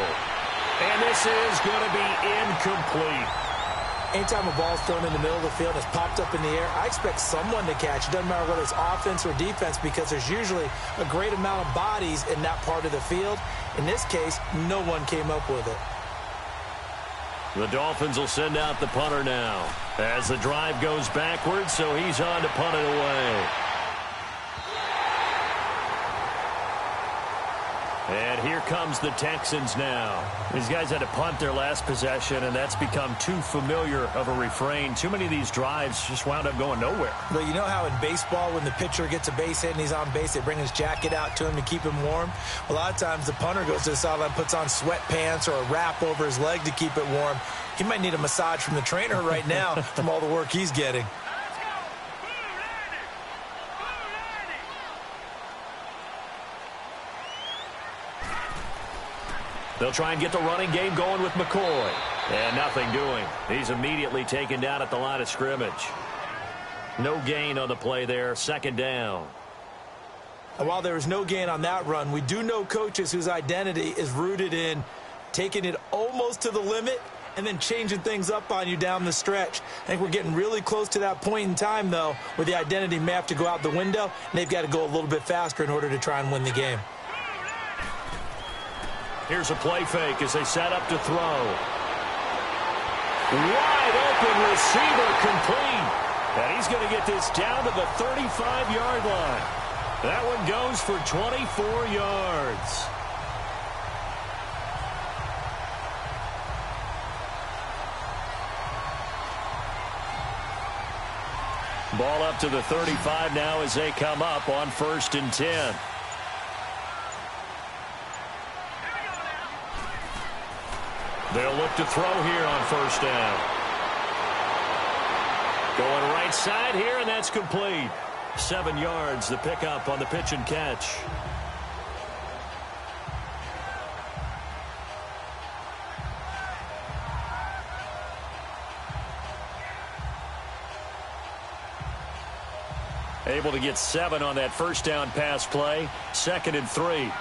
And this is going to be incomplete. Anytime a ball's thrown in the middle of the field and it's popped up in the air, I expect someone to catch. It doesn't matter whether it's offense or defense, because there's usually a great amount of bodies in that part of the field. In this case, no one came up with it. The Dolphins will send out the punter now as the drive goes backwards, so he's on to punt it away. And here comes the Texans now. These guys had to punt their last possession, and that's become too familiar of a refrain. Too many of these drives just wound up going nowhere. But you know how in baseball, when the pitcher gets a base hit and he's on base, they bring his jacket out to him to keep him warm? A lot of times the punter goes to the sideline, puts on sweatpants or a wrap over his leg to keep it warm. He might need a massage from the trainer right now from all the work he's getting. They'll try and get the running game going with McCoy. And nothing doing. He's immediately taken down at the line of scrimmage. No gain on the play there. Second down. And while there was no gain on that run, we do know coaches whose identity is rooted in taking it almost to the limit and then changing things up on you down the stretch. I think we're getting really close to that point in time, though, where the identity may have to go out the window, and they've got to go a little bit faster in order to try and win the game. Here's a play fake as they set up to throw. Wide open receiver complete. And he's going to get this down to the 35-yard line. That one goes for 24 yards. Ball up to the 35 now as they come up on 1st and 10. They'll look to throw here on 1st down. Going right side here, and that's complete. 7 yards, the pickup on the pitch and catch. Able to get 7 on that 1st down pass play. 2nd and 3.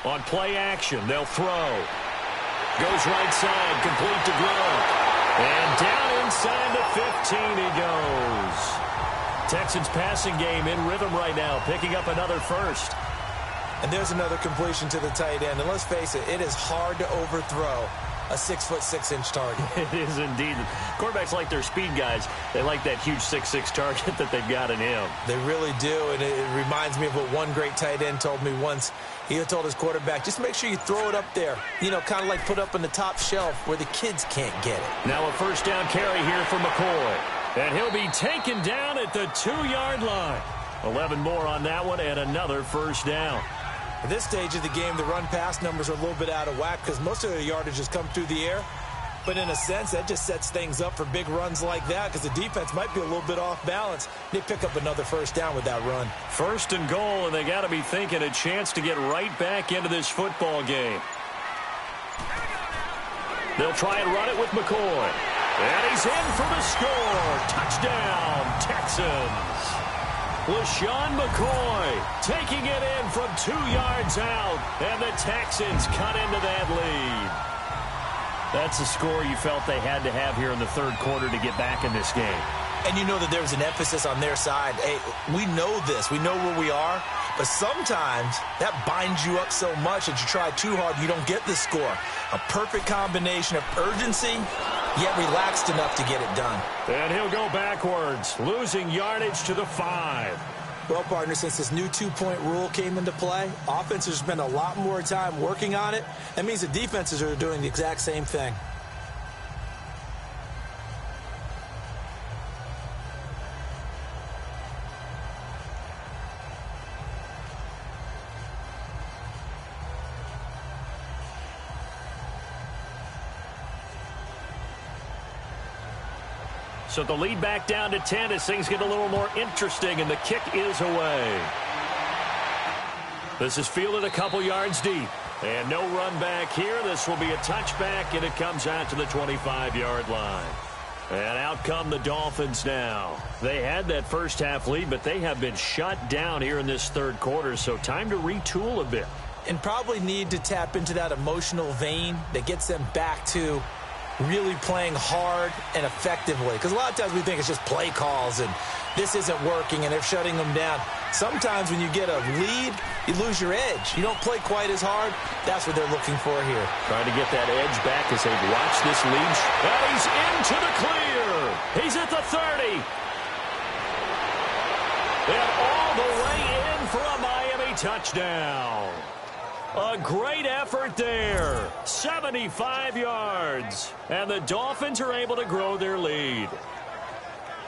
On play action, they'll throw. Goes right side, complete to Gronk. And down inside the 15 he goes. Texans passing game in rhythm right now, picking up another first. And there's another completion to the tight end. And let's face it, it is hard to overthrow a 6'6" target. It is indeed. Quarterbacks like their speed guys. They like that huge 6'6" target that they've got in him. They really do, and it reminds me of what one great tight end told me once. He told his quarterback, just make sure you throw it up there. You know, kind of like put up on the top shelf where the kids can't get it. Now a 1st down carry here for McCoy. And he'll be taken down at the 2-yard line. 11 more on that one and another 1st down. At this stage of the game, the run-pass numbers are a little bit out of whack because most of the yardage has come through the air. But in a sense, that just sets things up for big runs like that because the defense might be a little bit off balance. They pick up another 1st down with that run. 1st and goal, and they got to be thinking a chance to get right back into this football game. They'll try and run it with McCoy. And he's in for the score. Touchdown, Texans. LaShawn McCoy taking it in from 2 yards out, and the Texans cut into that lead. That's a score you felt they had to have here in the 3rd quarter to get back in this game. And you know that there was an emphasis on their side. Hey, we know this. We know where we are. But sometimes that binds you up so much that you try too hard, you don't get the score. A perfect combination of urgency, yet relaxed enough to get it done. And he'll go backwards, losing yardage to the 5. Well, partner, since this new 2-point rule came into play, offenses spend a lot more time working on it. That means the defenses are doing the exact same thing. So the lead back down to 10 as things get a little more interesting, and the kick is away. This is fielded a couple yards deep. And no run back here. This will be a touchback, and it comes out to the 25-yard line. And out come the Dolphins now. They had that first half lead, but they have been shut down here in this third quarter, so time to retool a bit. And probably need to tap into that emotional vein that gets them back to really playing hard and effectively. Because a lot of times we think it's just play calls and this isn't working and they're shutting them down. Sometimes when you get a lead, you lose your edge. You don't play quite as hard. That's what they're looking for here. Trying to get that edge back as they watch this lead. And he's into the clear. He's at the 30. And all the way in for a Miami touchdown. A great effort there. 75 yards. And the Dolphins are able to grow their lead.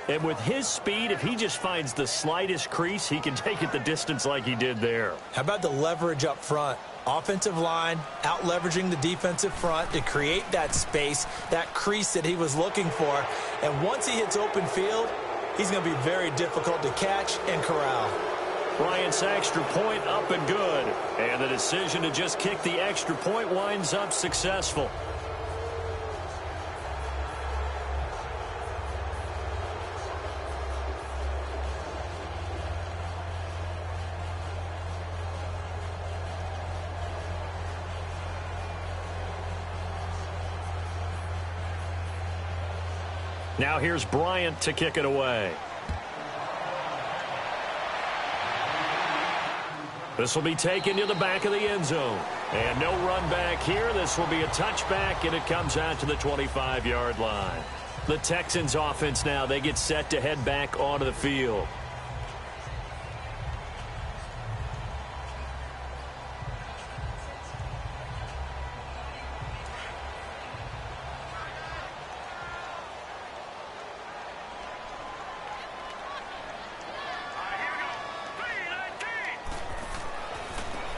And with his speed, if he just finds the slightest crease, he can take it the distance like he did there. How about the leverage up front? Offensive line out leveraging the defensive front to create that space, that crease that he was looking for. And once he hits open field, he's going to be very difficult to catch and corral. Bryant's extra point up and good. And the decision to just kick the extra point winds up successful. Now here's Bryant to kick it away. This will be taken to the back of the end zone. And no run back here. This will be a touchback, and it comes out to the 25-yard line. The Texans offense now, they get set to head back onto the field.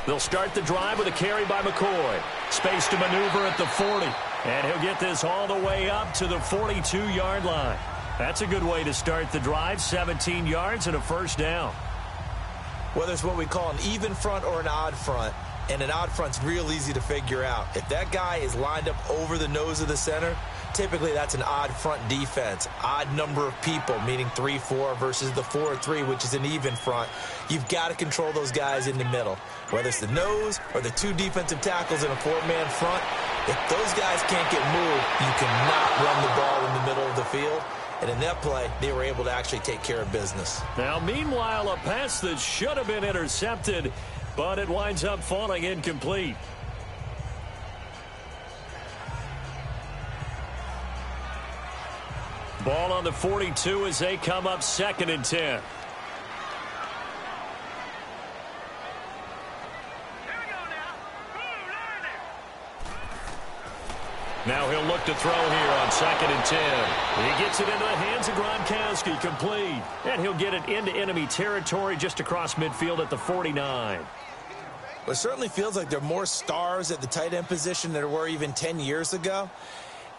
They'll start the drive with a carry by McCoy. Space to maneuver at the 40. And he'll get this all the way up to the 42-yard line. That's a good way to start the drive. 17 yards and a first down. Whether it's what we call an even front or an odd front, and an odd front's real easy to figure out. If that guy is lined up over the nose of the center, typically that's an odd front defense. Odd number of people, meaning 3-4 versus the 4-3, which is an even front. You've got to control those guys in the middle. Whether it's the nose or the two defensive tackles in a four-man front, if those guys can't get moved, you cannot run the ball in the middle of the field. And in that play, they were able to actually take care of business. Now, meanwhile, a pass that should have been intercepted, but it winds up falling incomplete. Ball on the 42 as they come up 2nd and 10. Now he'll look to throw here on 2nd and 10. He gets it into the hands of Gronkowski, complete. And he'll get it into enemy territory just across midfield at the 49. Well, it certainly feels like there are more stars at the tight end position than there were even 10 years ago.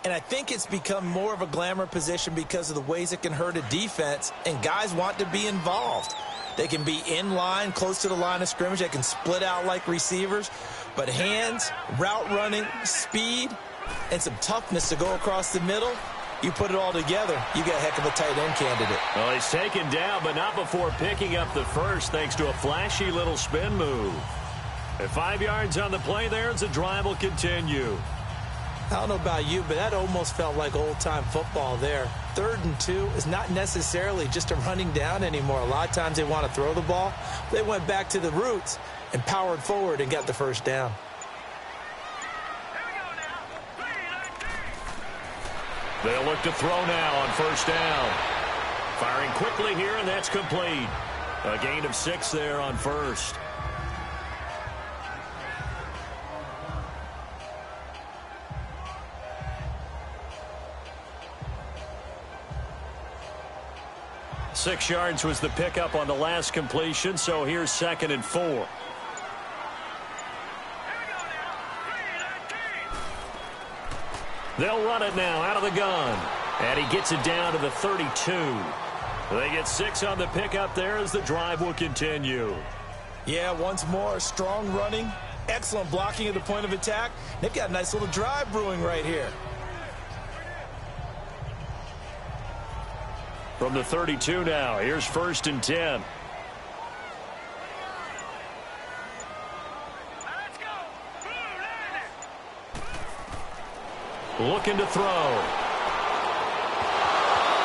And I think it's become more of a glamour position because of the ways it can hurt a defense, and guys want to be involved. They can be in line, close to the line of scrimmage. They can split out like receivers. But hands, route running, speed, and some toughness to go across the middle, you put it all together, you got a heck of a tight end candidate. Well, he's taken down, but not before picking up the first, thanks to a flashy little spin move. At 5 yards on the play there, as the drive will continue. I don't know about you, but that almost felt like old-time football there. 3rd and 2 is not necessarily just a running down anymore. A lot of times they want to throw the ball. They went back to the roots and powered forward and got the first down. They'll look to throw now on 1st down. Firing quickly here, and that's complete. A gain of 6 there on 1st. Six yards was the pickup on the last completion, so here's 2nd and 4. They'll run it now out of the gun. And he gets it down to the 32. They get 6 on the pickup there as the drive will continue. Yeah, once more, strong running, excellent blocking at the point of attack. They've got a nice little drive brewing right here. From the 32 now, here's 1st and 10. Looking to throw.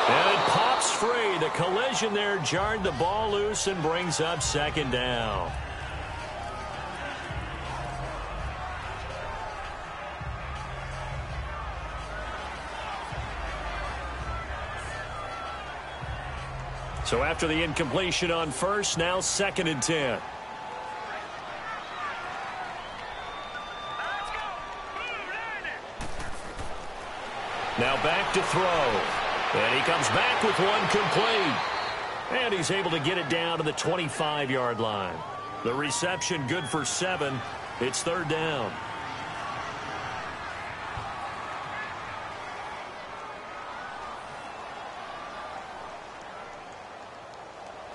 And it pops free. The collision there jarred the ball loose and brings up 2nd down. So after the incompletion on 1st, now 2nd and 10. Now back to throw. And he comes back with one complete. And he's able to get it down to the 25-yard line. The reception good for 7. It's 3rd down.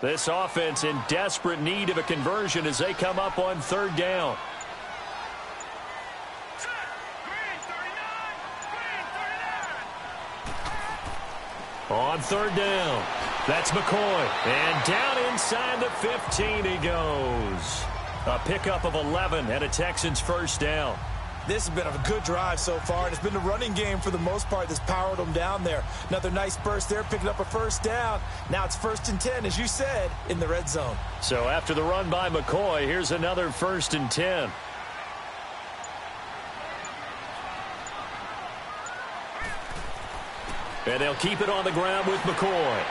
This offense in desperate need of a conversion as they come up on 3rd down. On 3rd down, that's McCoy. And down inside the 15 he goes. A pickup of 11 and a Texans 1st down. This has been a good drive so far. It's been the running game for the most part that's powered them down there. Another nice burst there, picking up a 1st down. Now it's 1st and 10, as you said, in the red zone. So after the run by McCoy, here's another 1st and 10. And they'll keep it on the ground with McCoy.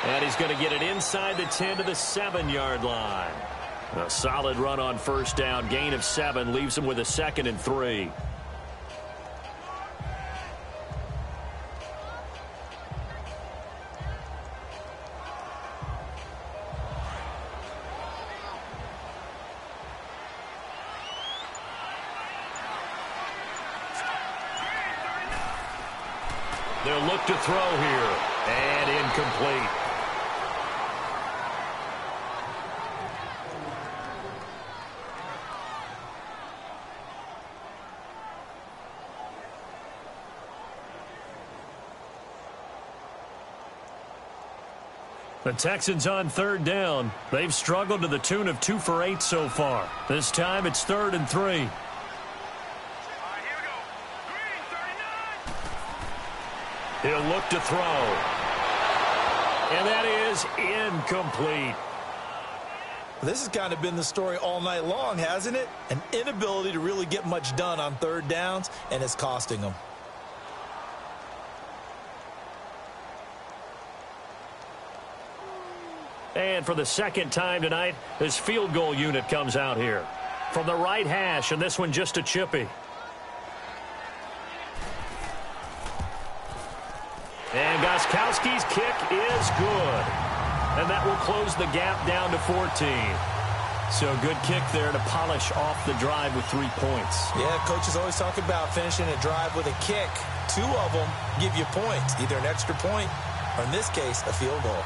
And he's going to get it inside the 10 to the 7-yard line. A solid run on 1st down. Gain of 7 leaves him with a 2nd and 3. They'll look to throw here. And incomplete. The Texans on 3rd down. They've struggled to the tune of 2 for 8 so far. This time it's 3rd and 3. He'll look to throw. And that is incomplete. This has kind of been the story all night long, hasn't it? An inability to really get much done on 3rd downs, and it's costing them. And for the 2nd time tonight, this field goal unit comes out here. From the right hash, and this one just a chippy. And Gostkowski's kick is good. And that will close the gap down to 14. So good kick there to polish off the drive with 3 points. Yeah, coaches always talk about finishing a drive with a kick. 2 of them give you points, either an extra point or, in this case, a field goal.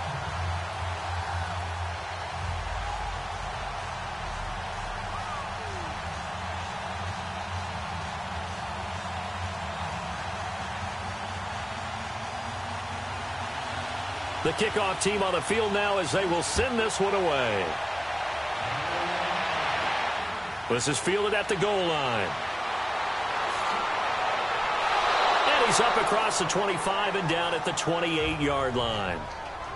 The kickoff team on the field now as they will send this one away. This is fielded at the goal line. And he's up across the 25 and down at the 28-yard line.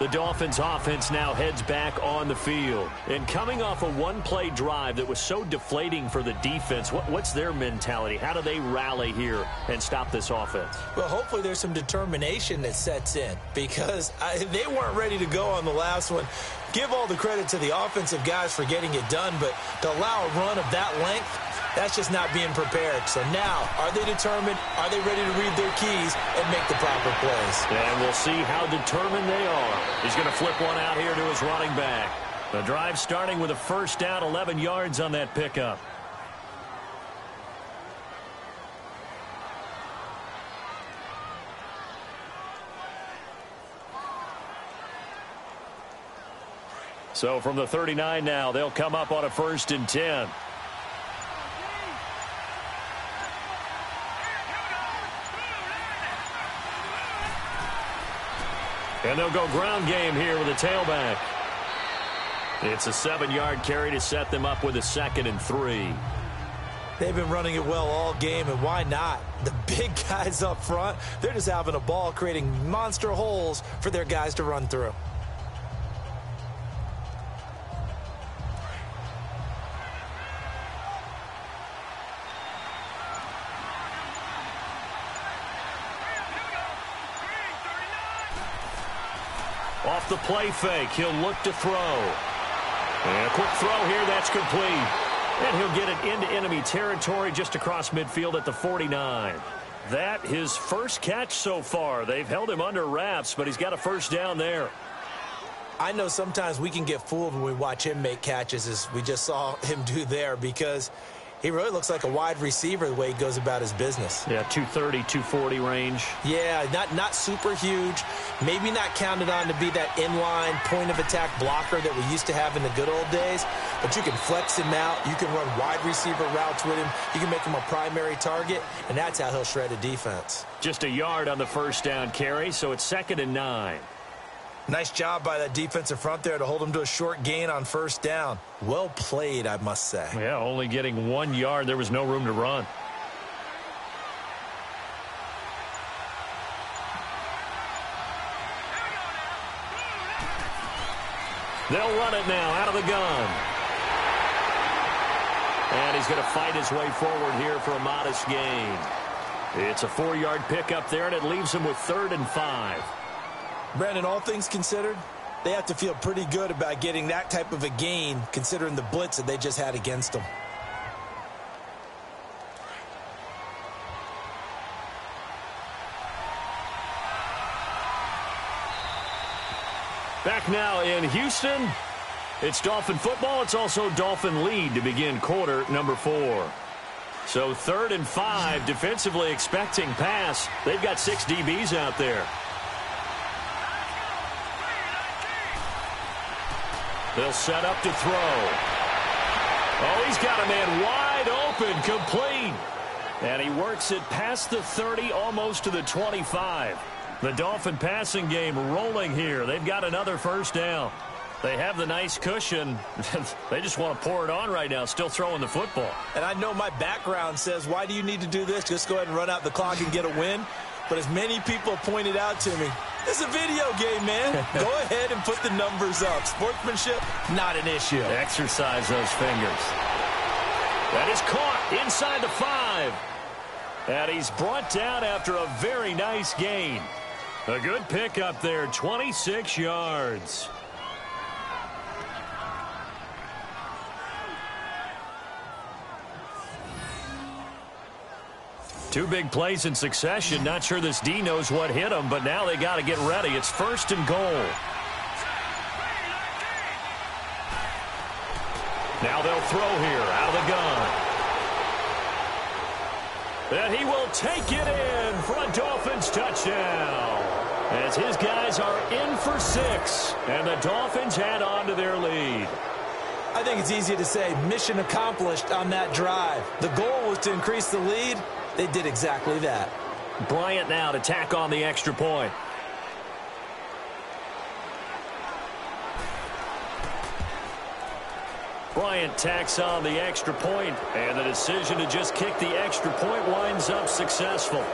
The Dolphins offense now heads back on the field. And coming off a one-play drive that was so deflating for the defense, what's their mentality? How do they rally here and stop this offense? Well, hopefully there's some determination that sets in because they weren't ready to go on the last one. Give all the credit to the offensive guys for getting it done, but to allow a run of that length, that's just not being prepared. So now, are they determined? Are they ready to read their keys and make the proper plays? And we'll see how determined they are. He's going to flip one out here to his running back. The drive starting with a 1st down, 11 yards on that pickup. So from the 39 now, they'll come up on a 1st and 10. And they'll go ground game here with a tailback. It's a 7-yard carry to set them up with a 2nd and 3. They've been running it well all game, and why not? The big guys up front, they're just having a ball creating monster holes for their guys to run through. Off the play fake, he'll look to throw. And a quick throw here, that's complete. And he'll get it into enemy territory just across midfield at the 49. That his first catch so far. They've held him under wraps, but he's got a 1st down there. I know sometimes we can get fooled when we watch him make catches, as we just saw him do there, because he really looks like a wide receiver the way he goes about his business. Yeah, 230, 240 range. Yeah, not super huge. Maybe not counted on to be that inline point-of-attack blocker that we used to have in the good old days. But you can flex him out. You can run wide receiver routes with him. You can make him a primary target, and that's how he'll shred a defense. Just a yard on the 1st down carry, so it's 2nd and 9. Nice job by that defensive front there to hold him to a short gain on 1st down. Well played, I must say. Yeah, only getting 1 yard. There was no room to run. They'll run it now out of the gun. And he's going to fight his way forward here for a modest gain. It's a 4-yard pickup there, and it leaves him with 3rd and 5. Brandon, all things considered, they have to feel pretty good about getting that type of a gain, considering the blitz that they just had against them. Back now in Houston, it's Dolphin football. It's also Dolphin lead to begin quarter number 4. So 3rd and 5, defensively expecting pass. They've got 6 DBs out there. They'll set up to throw. Oh, he's got a man wide open, complete. And he works it past the 30, almost to the 25. The Dolphin passing game rolling here. They've got another 1st down. They have the nice cushion. They just want to pour it on right now, still throwing the football. And I know my background says, why do you need to do this? Just go ahead and run out the clock and get a win. But as many people pointed out to me, it's a video game, man. Go ahead and put the numbers up. Sportsmanship, not an issue. Exercise those fingers. That is caught inside the 5. And he's brought down after a very nice gain. A good pickup there, 26 yards. Two big plays in succession. Not sure this D knows what hit him, but now they got to get ready. It's 1st and goal. Now they'll throw here out of the gun. And he will take it in for a Dolphins touchdown. As his guys are in for 6, and the Dolphins add on to their lead. I think it's easy to say mission accomplished on that drive. The goal was to increase the lead. They did exactly that. Bryant now to tack on the extra point. Bryant tacks on the extra point, and the decision to just kick the extra point winds up successful.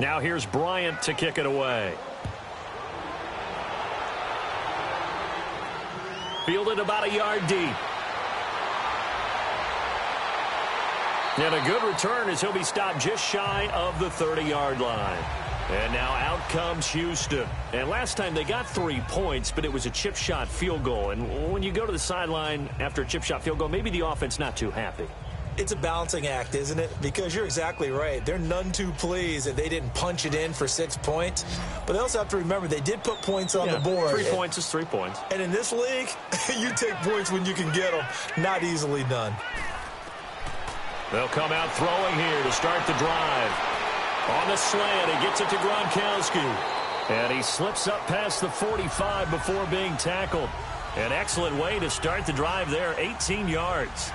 Now here's Bryant to kick it away. Fielded about a yard deep. And a good return as he'll be stopped just shy of the 30-yard line. And now out comes Houston. And last time they got 3 points, but it was a chip shot field goal. And when you go to the sideline after a chip shot field goal, maybe the offense not too happy. It's a balancing act, isn't it? Because you're exactly right. They're none too pleased that they didn't punch it in for 6 points. But they also have to remember they did put points on the board. 3 points is 3 points. And in this league, you take points when you can get them. Not easily done. They'll come out throwing here to start the drive. On the slant, he gets it to Gronkowski. And he slips up past the 45 before being tackled. An excellent way to start the drive there, 18 yards.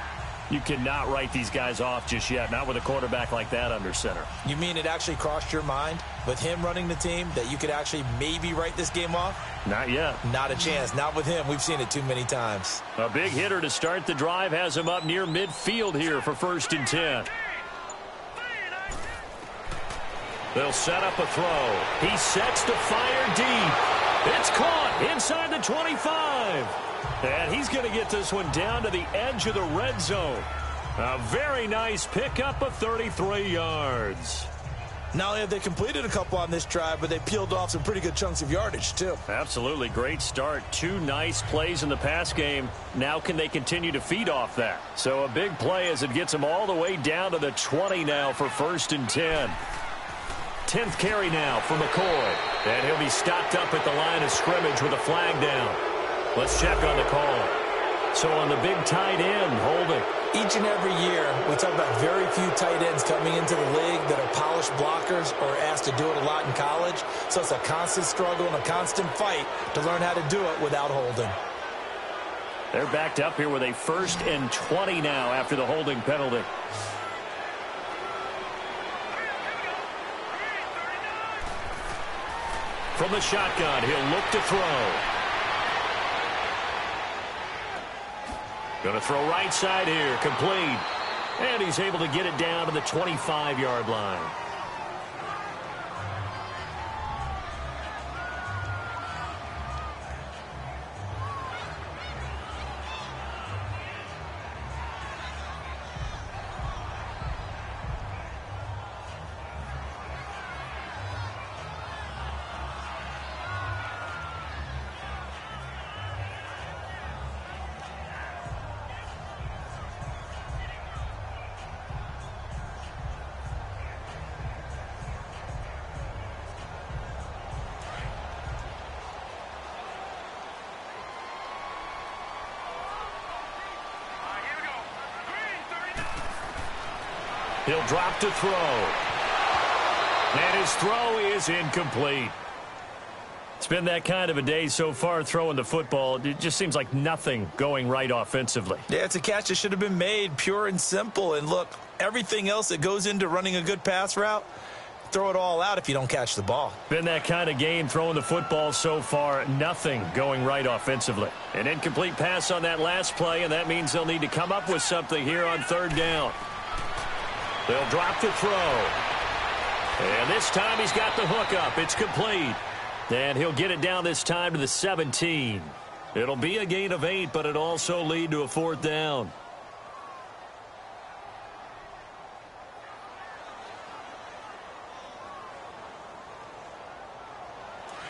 You cannot write these guys off just yet, not with a quarterback like that under center. You mean it actually crossed your mind with him running the team that you could actually maybe write this game off? Not yet. Not a chance. Not with him. We've seen it too many times. A big hitter to start the drive has him up near midfield here for 1st and 10. They'll set up a throw. He sets to fire deep. It's caught inside the 25. And he's going to get this one down to the edge of the red zone. A very nice pickup of 33 yards. Not only have they completed a couple on this drive, but they peeled off some pretty good chunks of yardage, too. Absolutely. Great start. 2 nice plays in the pass game. Now can they continue to feed off that? So a big play as it gets them all the way down to the 20 now for 1st and 10. 10th carry now for McCoy. And he'll be stopped up at the line of scrimmage with a flag down. Let's check on the call. So on the big tight end, holding. Each and every year, we talk about very few tight ends coming into the league that are polished blockers or asked to do it a lot in college. So it's a constant struggle and a constant fight to learn how to do it without holding. They're backed up here with a 1st and 20 now after the holding penalty. From the shotgun, he'll look to throw. Going to throw right side here, complete. And he's able to get it down to the 25-yard line. He'll drop to throw. And his throw is incomplete. It's been that kind of a day so far throwing the football. It just seems like nothing going right offensively. Yeah, it's a catch that should have been made, pure and simple. And look, everything else that goes into running a good pass route, throw it all out if you don't catch the ball. Been that kind of game throwing the football so far. Nothing going right offensively. An incomplete pass on that last play, and that means they'll need to come up with something here on 3rd down. They'll drop the throw. And this time he's got the hook up. It's complete. And he'll get it down this time to the 17. It'll be a gain of 8, but it'll also lead to a 4th down.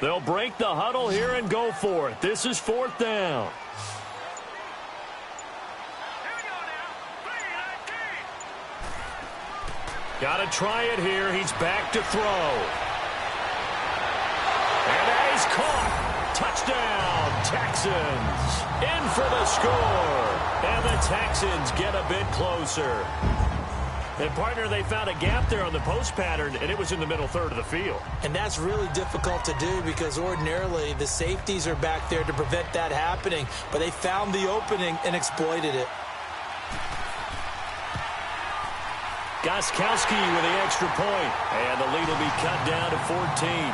They'll break the huddle here and go for it. This is 4th down. Got to try it here. He's back to throw. And that is caught. Touchdown, Texans. In for the score. And the Texans get a bit closer. And, partner, they found a gap there on the post pattern, and it was in the middle third of the field. And that's really difficult to do because ordinarily the safeties are back there to prevent that happening. But they found the opening and exploited it. Gostkowski with the extra point. And the lead will be cut down to 14.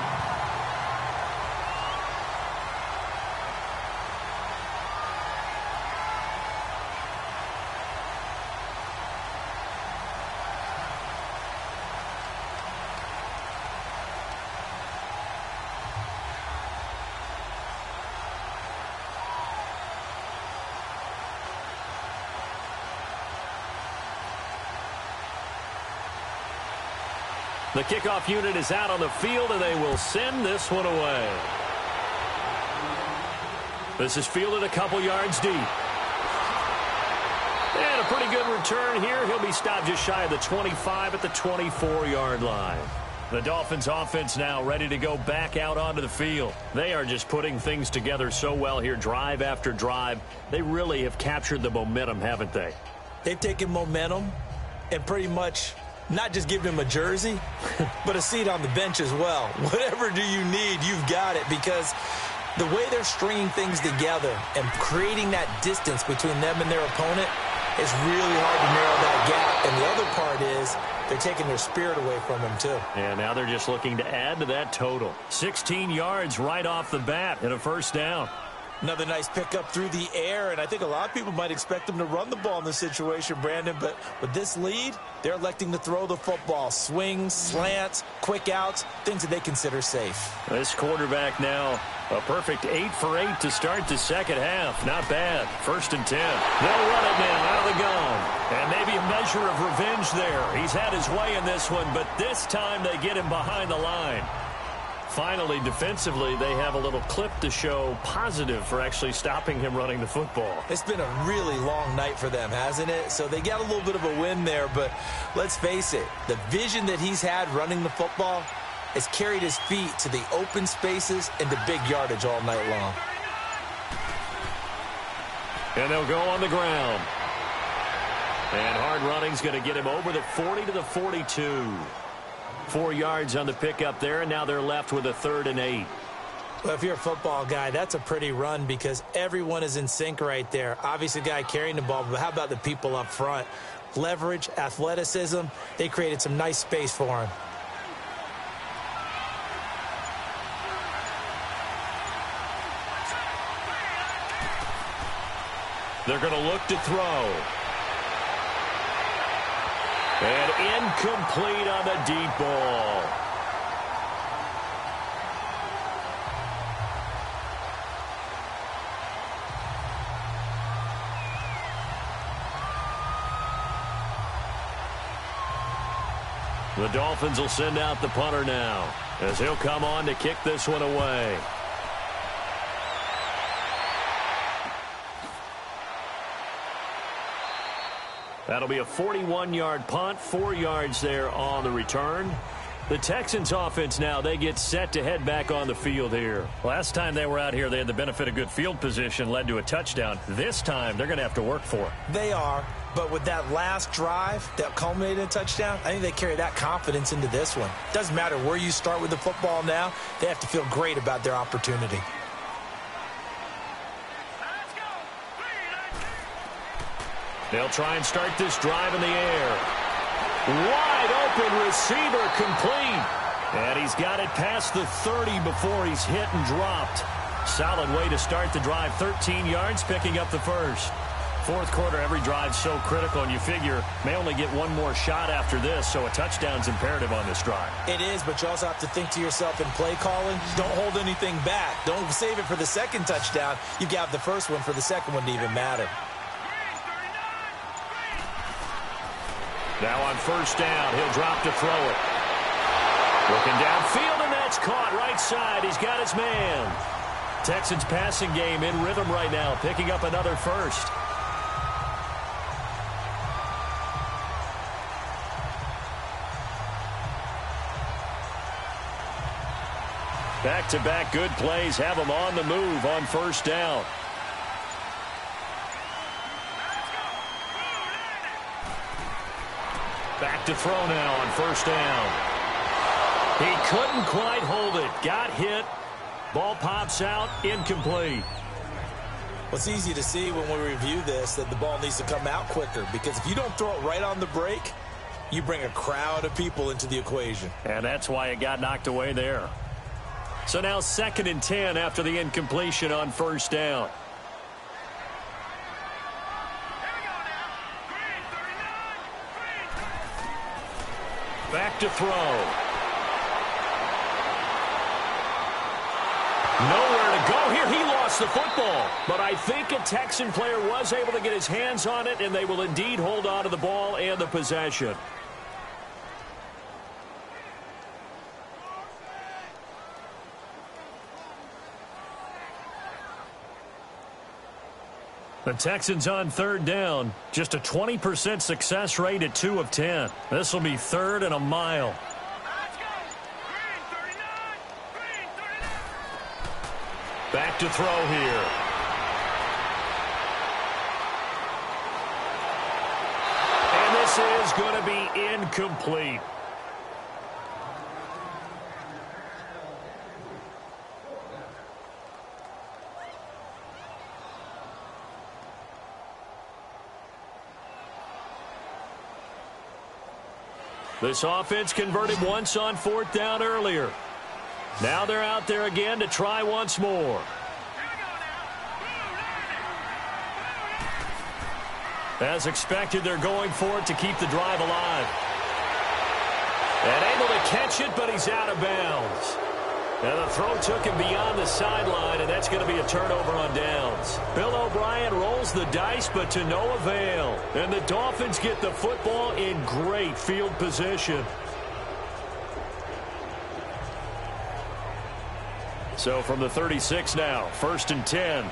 The kickoff unit is out on the field, and they will send this one away. This is fielded a couple yards deep. And a pretty good return here. He'll be stopped just shy of the 25 at the 24-yard line. The Dolphins offense now ready to go back out onto the field. They are just putting things together so well here, drive after drive. They really have captured the momentum, haven't they? They've taken momentum and pretty much not just given him a jersey, but a seat on the bench as well. Whatever do you need, you've got it, because the way they're stringing things together and creating that distance between them and their opponent, it's really hard to narrow that gap. And the other part is they're taking their spirit away from him, too. And now they're just looking to add to that total. 16 yards right off the bat and a first down. Another nice pickup through the air, and I think a lot of people might expect them to run the ball in this situation, Brandon, but with this lead, they're electing to throw the football. Swings, slants, quick outs, things that they consider safe. This quarterback now, a perfect 8 for 8 to start the second half. Not bad. 1st and 10. They'll run it now out of the gun. And maybe a measure of revenge there. He's had his way in this one, but this time they get him behind the line. Finally, defensively, they have a little clip to show positive for actually stopping him running the football. It's been a really long night for them, hasn't it? So they got a little bit of a win there, but let's face it, the vision that he's had running the football has carried his feet to the open spaces and the big yardage all night long. And they'll go on the ground. And hard running's going to get him over the 40 to the 42. 4 yards on the pickup there, and now they're left with a 3rd and 8. Well, if you're a football guy, that's a pretty run because everyone is in sync right there. Obviously, the guy carrying the ball, but how about the people up front? Leverage, athleticism, they created some nice space for him. They're going to look to throw. And incomplete on the deep ball. The Dolphins will send out the punter now as he'll come on to kick this one away. That'll be a 41-yard punt, 4 yards there on the return. The Texans offense now, they get set to head back on the field here. Last time they were out here, they had the benefit of good field position, led to a touchdown. This time, they're going to have to work for it. They are, but with that last drive that culminated in a touchdown, I think they carry that confidence into this one. Doesn't matter where you start with the football now, they have to feel great about their opportunity. They'll try and start this drive in the air. Wide open receiver complete. And he's got it past the 30 before he's hit and dropped. Solid way to start the drive. 13 yards, picking up the first. Fourth quarter, every drive's so critical, and you figure may only get one more shot after this, so a touchdown's imperative on this drive. It is, but you also have to think to yourself in play calling, don't hold anything back. Don't save it for the second touchdown. You've got the first one for the second one to even matter. Now on first down, he'll drop to throw it. Looking downfield, and that's caught right side. He's got his man. Texans passing game in rhythm right now, picking up another first. Back-to-back good plays have them on the move on first down. Back to throw now on first down. He couldn't quite hold it. Got hit. Ball pops out. Incomplete. Well, it's easy to see when we review this that the ball needs to come out quicker, because if you don't throw it right on the break, you bring a crowd of people into the equation. And that's why it got knocked away there. So now 2nd and 10 after the incompletion on first down. Back to throw. Nowhere to go here. He lost the football. But I think a Texan player was able to get his hands on it, and they will indeed hold on to the ball and the possession. The Texans on third down. Just a 20% success rate at 2 of 10. This will be third and a mile. Back to throw here. And this is going to be incomplete. This offense converted once on fourth down earlier. Now they're out there again to try once more. As expected, they're going for it to keep the drive alive. And able to catch it, but he's out of bounds. Now the throw took him beyond the sideline, and that's going to be a turnover on downs. Bill O'Brien rolls the dice, but to no avail. And the Dolphins get the football in great field position. So from the 36 now, 1st and 10.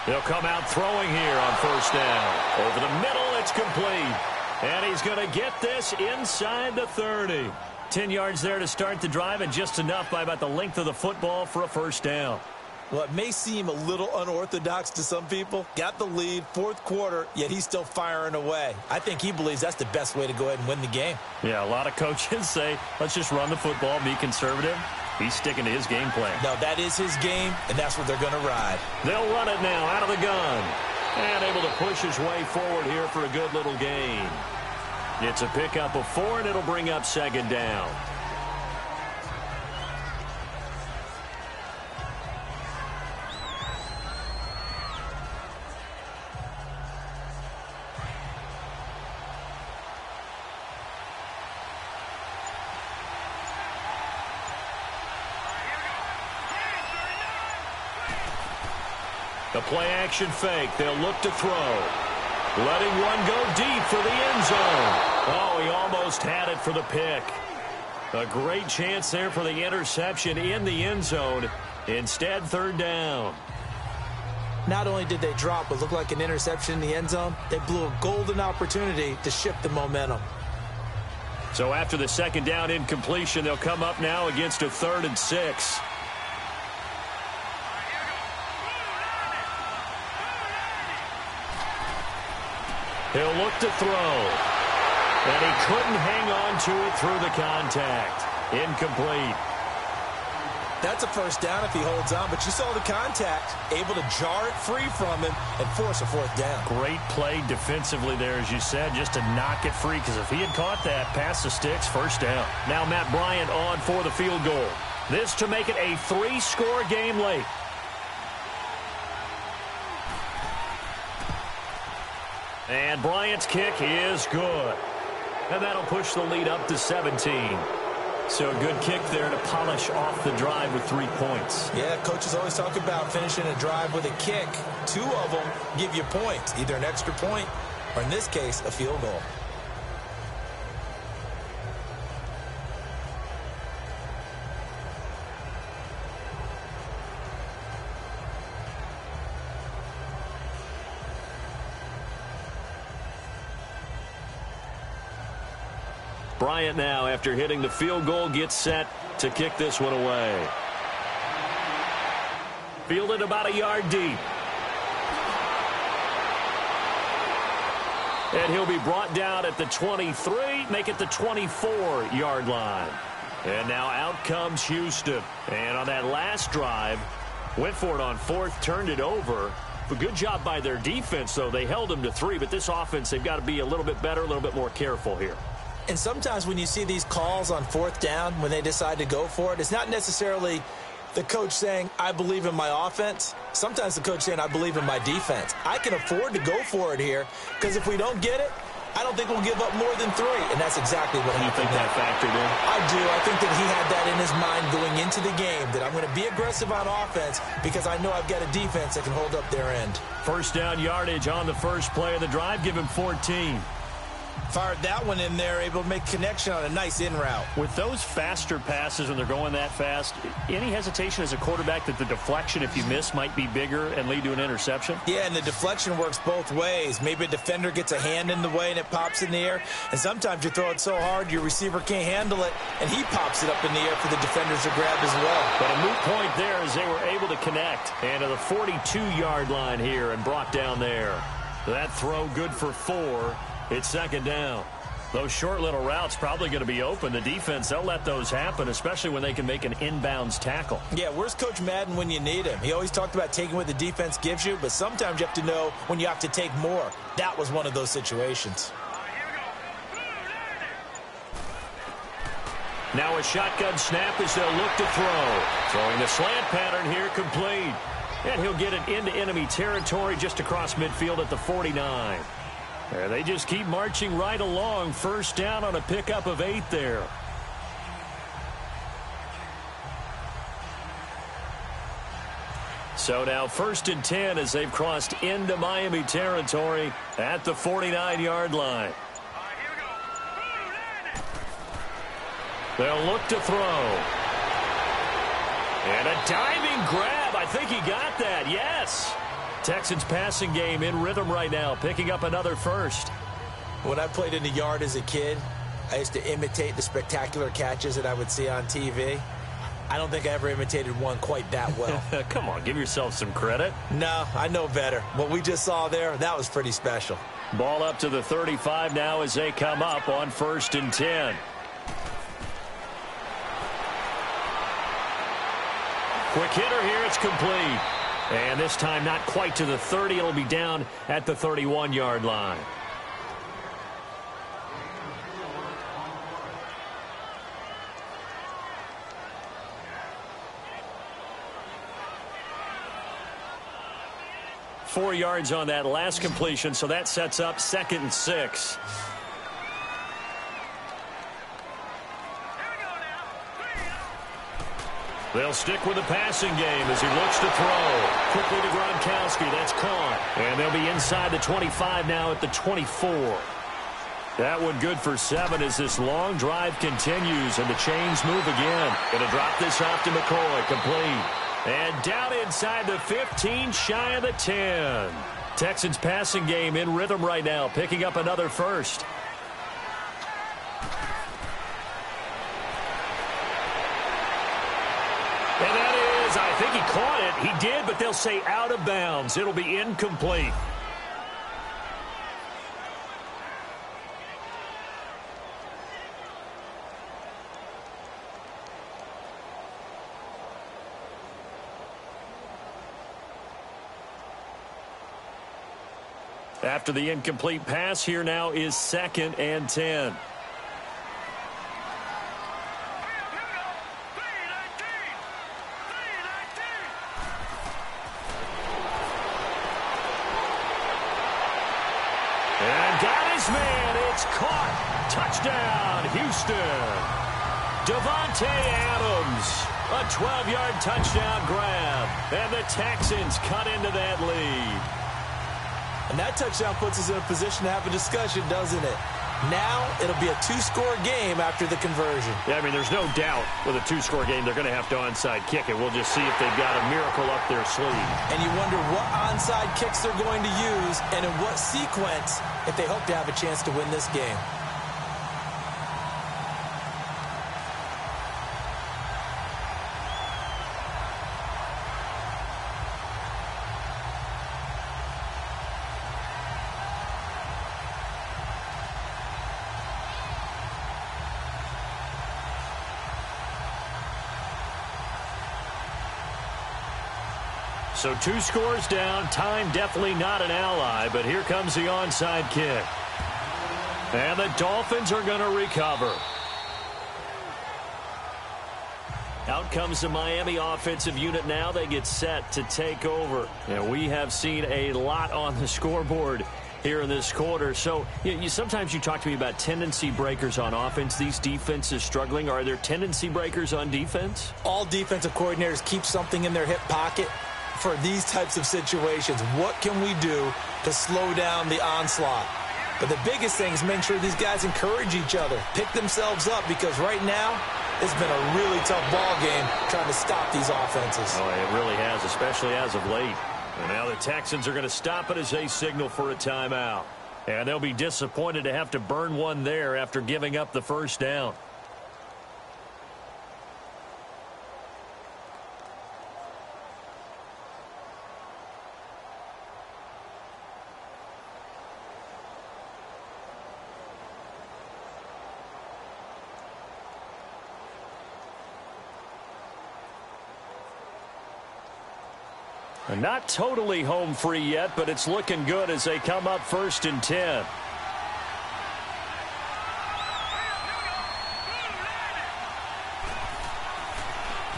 They'll come out throwing here on 1st down. Over the middle, it's complete. And he's going to get this inside the 30. 10 yards there to start the drive, and just enough by about the length of the football for a 1st down. Well, it may seem a little unorthodox to some people. Got the lead, 4th quarter, yet he's still firing away. I think he believes that's the best way to go ahead and win the game. Yeah, a lot of coaches say, let's just run the football, be conservative. He's sticking to his game plan. No, that is his game, and that's what they're going to ride. They'll run it now out of the gun. And able to push his way forward here for a good little gain. It's a pickup of 4, and it'll bring up 2nd down. The play-action fake. They'll look to throw. Letting one go deep for the end zone. Oh, he almost had it for the pick. A great chance there for the interception in the end zone. Instead, 3rd down. Not only did they drop what looked like an interception in the end zone, they blew a golden opportunity to shift the momentum. So after the 2nd down incompletion, they'll come up now against a 3rd and 6. He'll look to throw. And he couldn't hang on to it through the contact. Incomplete. That's a 1st down if he holds on, but you saw the contact. Able to jar it free from him and force a 4th down. Great play defensively there, as you said, just to knock it free, because if he had caught that, past the sticks, 1st down. Now Matt Bryant on for the field goal. This to make it a 3-score game late. And Bryant's kick is good. And that'll push the lead up to 17. So a good kick there to polish off the drive with 3 points. Yeah, coaches always talk about finishing a drive with a kick. 2 of them give you points, either an extra point or, in this case, a field goal. Bryant now, after hitting the field goal, gets set to kick this one away. Fielded about a yard deep. And he'll be brought down at the 23, make it the 24-yard line. And now out comes Houston. And on that last drive, went for it on 4th, turned it over. A good job by their defense, though. They held them to 3, but this offense, they've got to be a little bit better, a little bit more careful here. And sometimes when you see these calls on 4th down, when they decide to go for it, it's not necessarily the coach saying, I believe in my offense. Sometimes the coach saying, I believe in my defense. I can afford to go for it here, because if we don't get it, I don't think we'll give up more than 3. And that's exactly what happened. You think that factored in? I do. I think that he had that in his mind going into the game that I'm going to be aggressive on offense because I know I've got a defense that can hold up their end. First down yardage on the first play of the drive. Give him 14. Fired that one in there, able to make connection on a nice in route. With those faster passes when they're going that fast, any hesitation as a quarterback that the deflection, if you miss, might be bigger and lead to an interception? Yeah, and the deflection works both ways. Maybe a defender gets a hand in the way and it pops in the air, and sometimes you throw it so hard your receiver can't handle it, and he pops it up in the air for the defenders to grab as well. But a moot point there as they were able to connect. And to the 42-yard line here and brought down there. That throw good for 4. It's second down. Those short little routes probably going to be open. The defense, they'll let those happen, especially when they can make an inbounds tackle. Yeah, where's Coach Madden when you need him? He always talked about taking what the defense gives you, but sometimes you have to know when you have to take more. That was one of those situations. Now a shotgun snap as they'll look to throw. Throwing the slant pattern here, complete. And he'll get it into enemy territory just across midfield at the 49. There, they just keep marching right along. First down on a pickup of 8 there. So now 1st and 10 as they've crossed into Miami territory at the 49-yard line. They'll look to throw. And a diving grab. I think he got that. Yes. Texans passing game in rhythm right now, picking up another first. When I played in the yard as a kid, I used to imitate the spectacular catches that I would see on TV. I don't think I ever imitated one quite that well. Come on, give yourself some credit. No, I know better. What we just saw there, that was pretty special. Ball up to the 35 now as they come up on 1st and 10. Quick hitter here, it's complete. And this time not quite to the 30. It'll be down at the 31-yard line. Four yards on that last completion, so that sets up 2nd and 6. They'll stick with the passing game as he looks to throw. Quickly to Gronkowski. That's caught. And they'll be inside the 25 now at the 24. That one good for 7 as this long drive continues and the chains move again. Going to drop this off to McCoy. Complete. And down inside the 15, shy of the 10. Texans passing game in rhythm right now, picking up another first. And that is, I think he caught it. He did, but they'll say out of bounds. It'll be incomplete. After the incomplete pass, here now is 2nd and 10. And got his man. It's caught. Touchdown, Houston. Devontae Adams. A 12-yard touchdown grab. And the Texans cut into that lead. And that touchdown puts us in a position to have a discussion, doesn't it? Now it'll be a 2-score game after the conversion. Yeah, I mean, there's no doubt with a 2-score game they're going to have to onside kick it. We'll just see if they've got a miracle up their sleeve. And you wonder what onside kicks they're going to use and in what sequence if they hope to have a chance to win this game. So 2 scores down. Time definitely not an ally, but here comes the onside kick. And the Dolphins are going to recover. Out comes the Miami offensive unit now. They get set to take over. And we have seen a lot on the scoreboard here in this quarter. So sometimes you talk to me about tendency breakers on offense. These defenses struggling. Are there tendency breakers on defense? All defensive coordinators keep something in their hip pocket for these types of situations. What can we do to slow down the onslaught? But the biggest thing is make sure these guys encourage each other, pick themselves up, because right now it's been a really tough ball game trying to stop these offenses. Oh, it really has, especially as of late. And now the Texans are going to stop it as they signal for a timeout. And they'll be disappointed to have to burn one there after giving up the first down. Not totally home free yet, but it's looking good as they come up 1st and 10.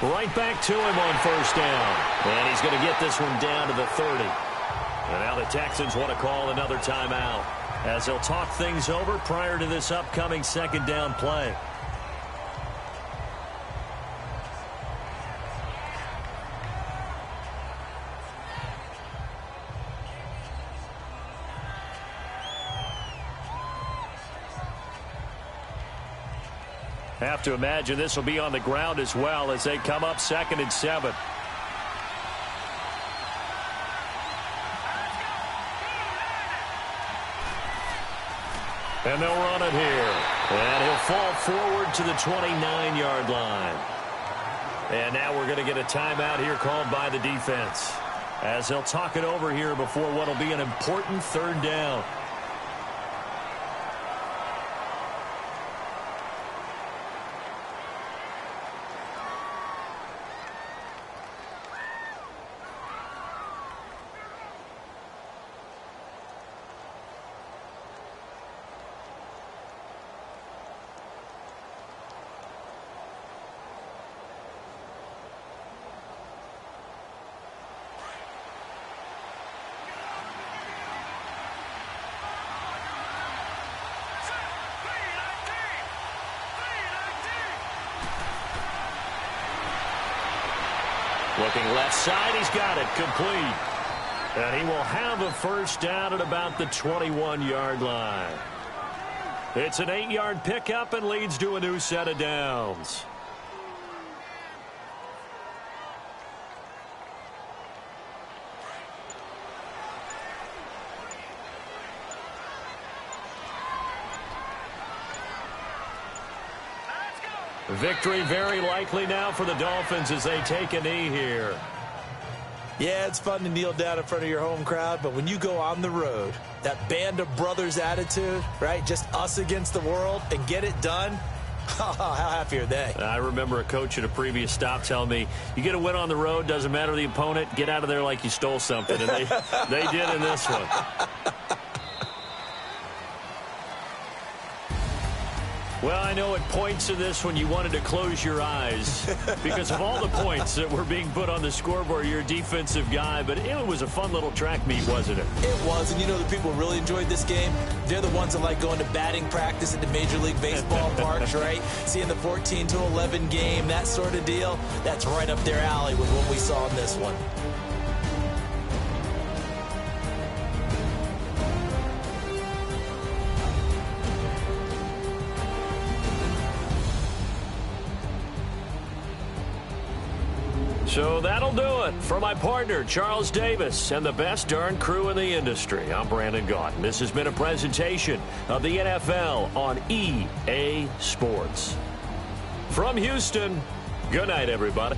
Right back to him on 1st down. And he's going to get this one down to the 30. And now the Texans want to call another timeout as they'll talk things over prior to this upcoming 2nd down play. Have to imagine this will be on the ground as well as they come up 2nd and 7. And they'll run it here. And he'll fall forward to the 29-yard line. And now we're going to get a timeout here called by the defense as they'll talk it over here before what will be an important 3rd down. Looking left side, he's got it complete. And he will have a 1st down at about the 21-yard line. It's an 8-yard pickup and leads to a new set of downs. Victory very likely now for the Dolphins as they take a knee here. Yeah, it's fun to kneel down in front of your home crowd, but when you go on the road, that band of brothers attitude, right, just us against the world, and get it done, how happy are they? I remember a coach at a previous stop telling me, you get a win on the road, doesn't matter the opponent, get out of there like you stole something, and they did in this one. Well, I know at points in this one you wanted to close your eyes because of all the points that were being put on the scoreboard. You're a defensive guy, but it was a fun little track meet, wasn't it? It was, and you know the people who really enjoyed this game? They're the ones that like going to batting practice at the Major League Baseball parks, right? Seeing the 14-11 game, that sort of deal. That's right up their alley with what we saw in this one. So that'll do it for my partner, Charles Davis, and the best darn crew in the industry. I'm Brandon Gaudin. This has been a presentation of the NFL on EA Sports. From Houston, good night, everybody.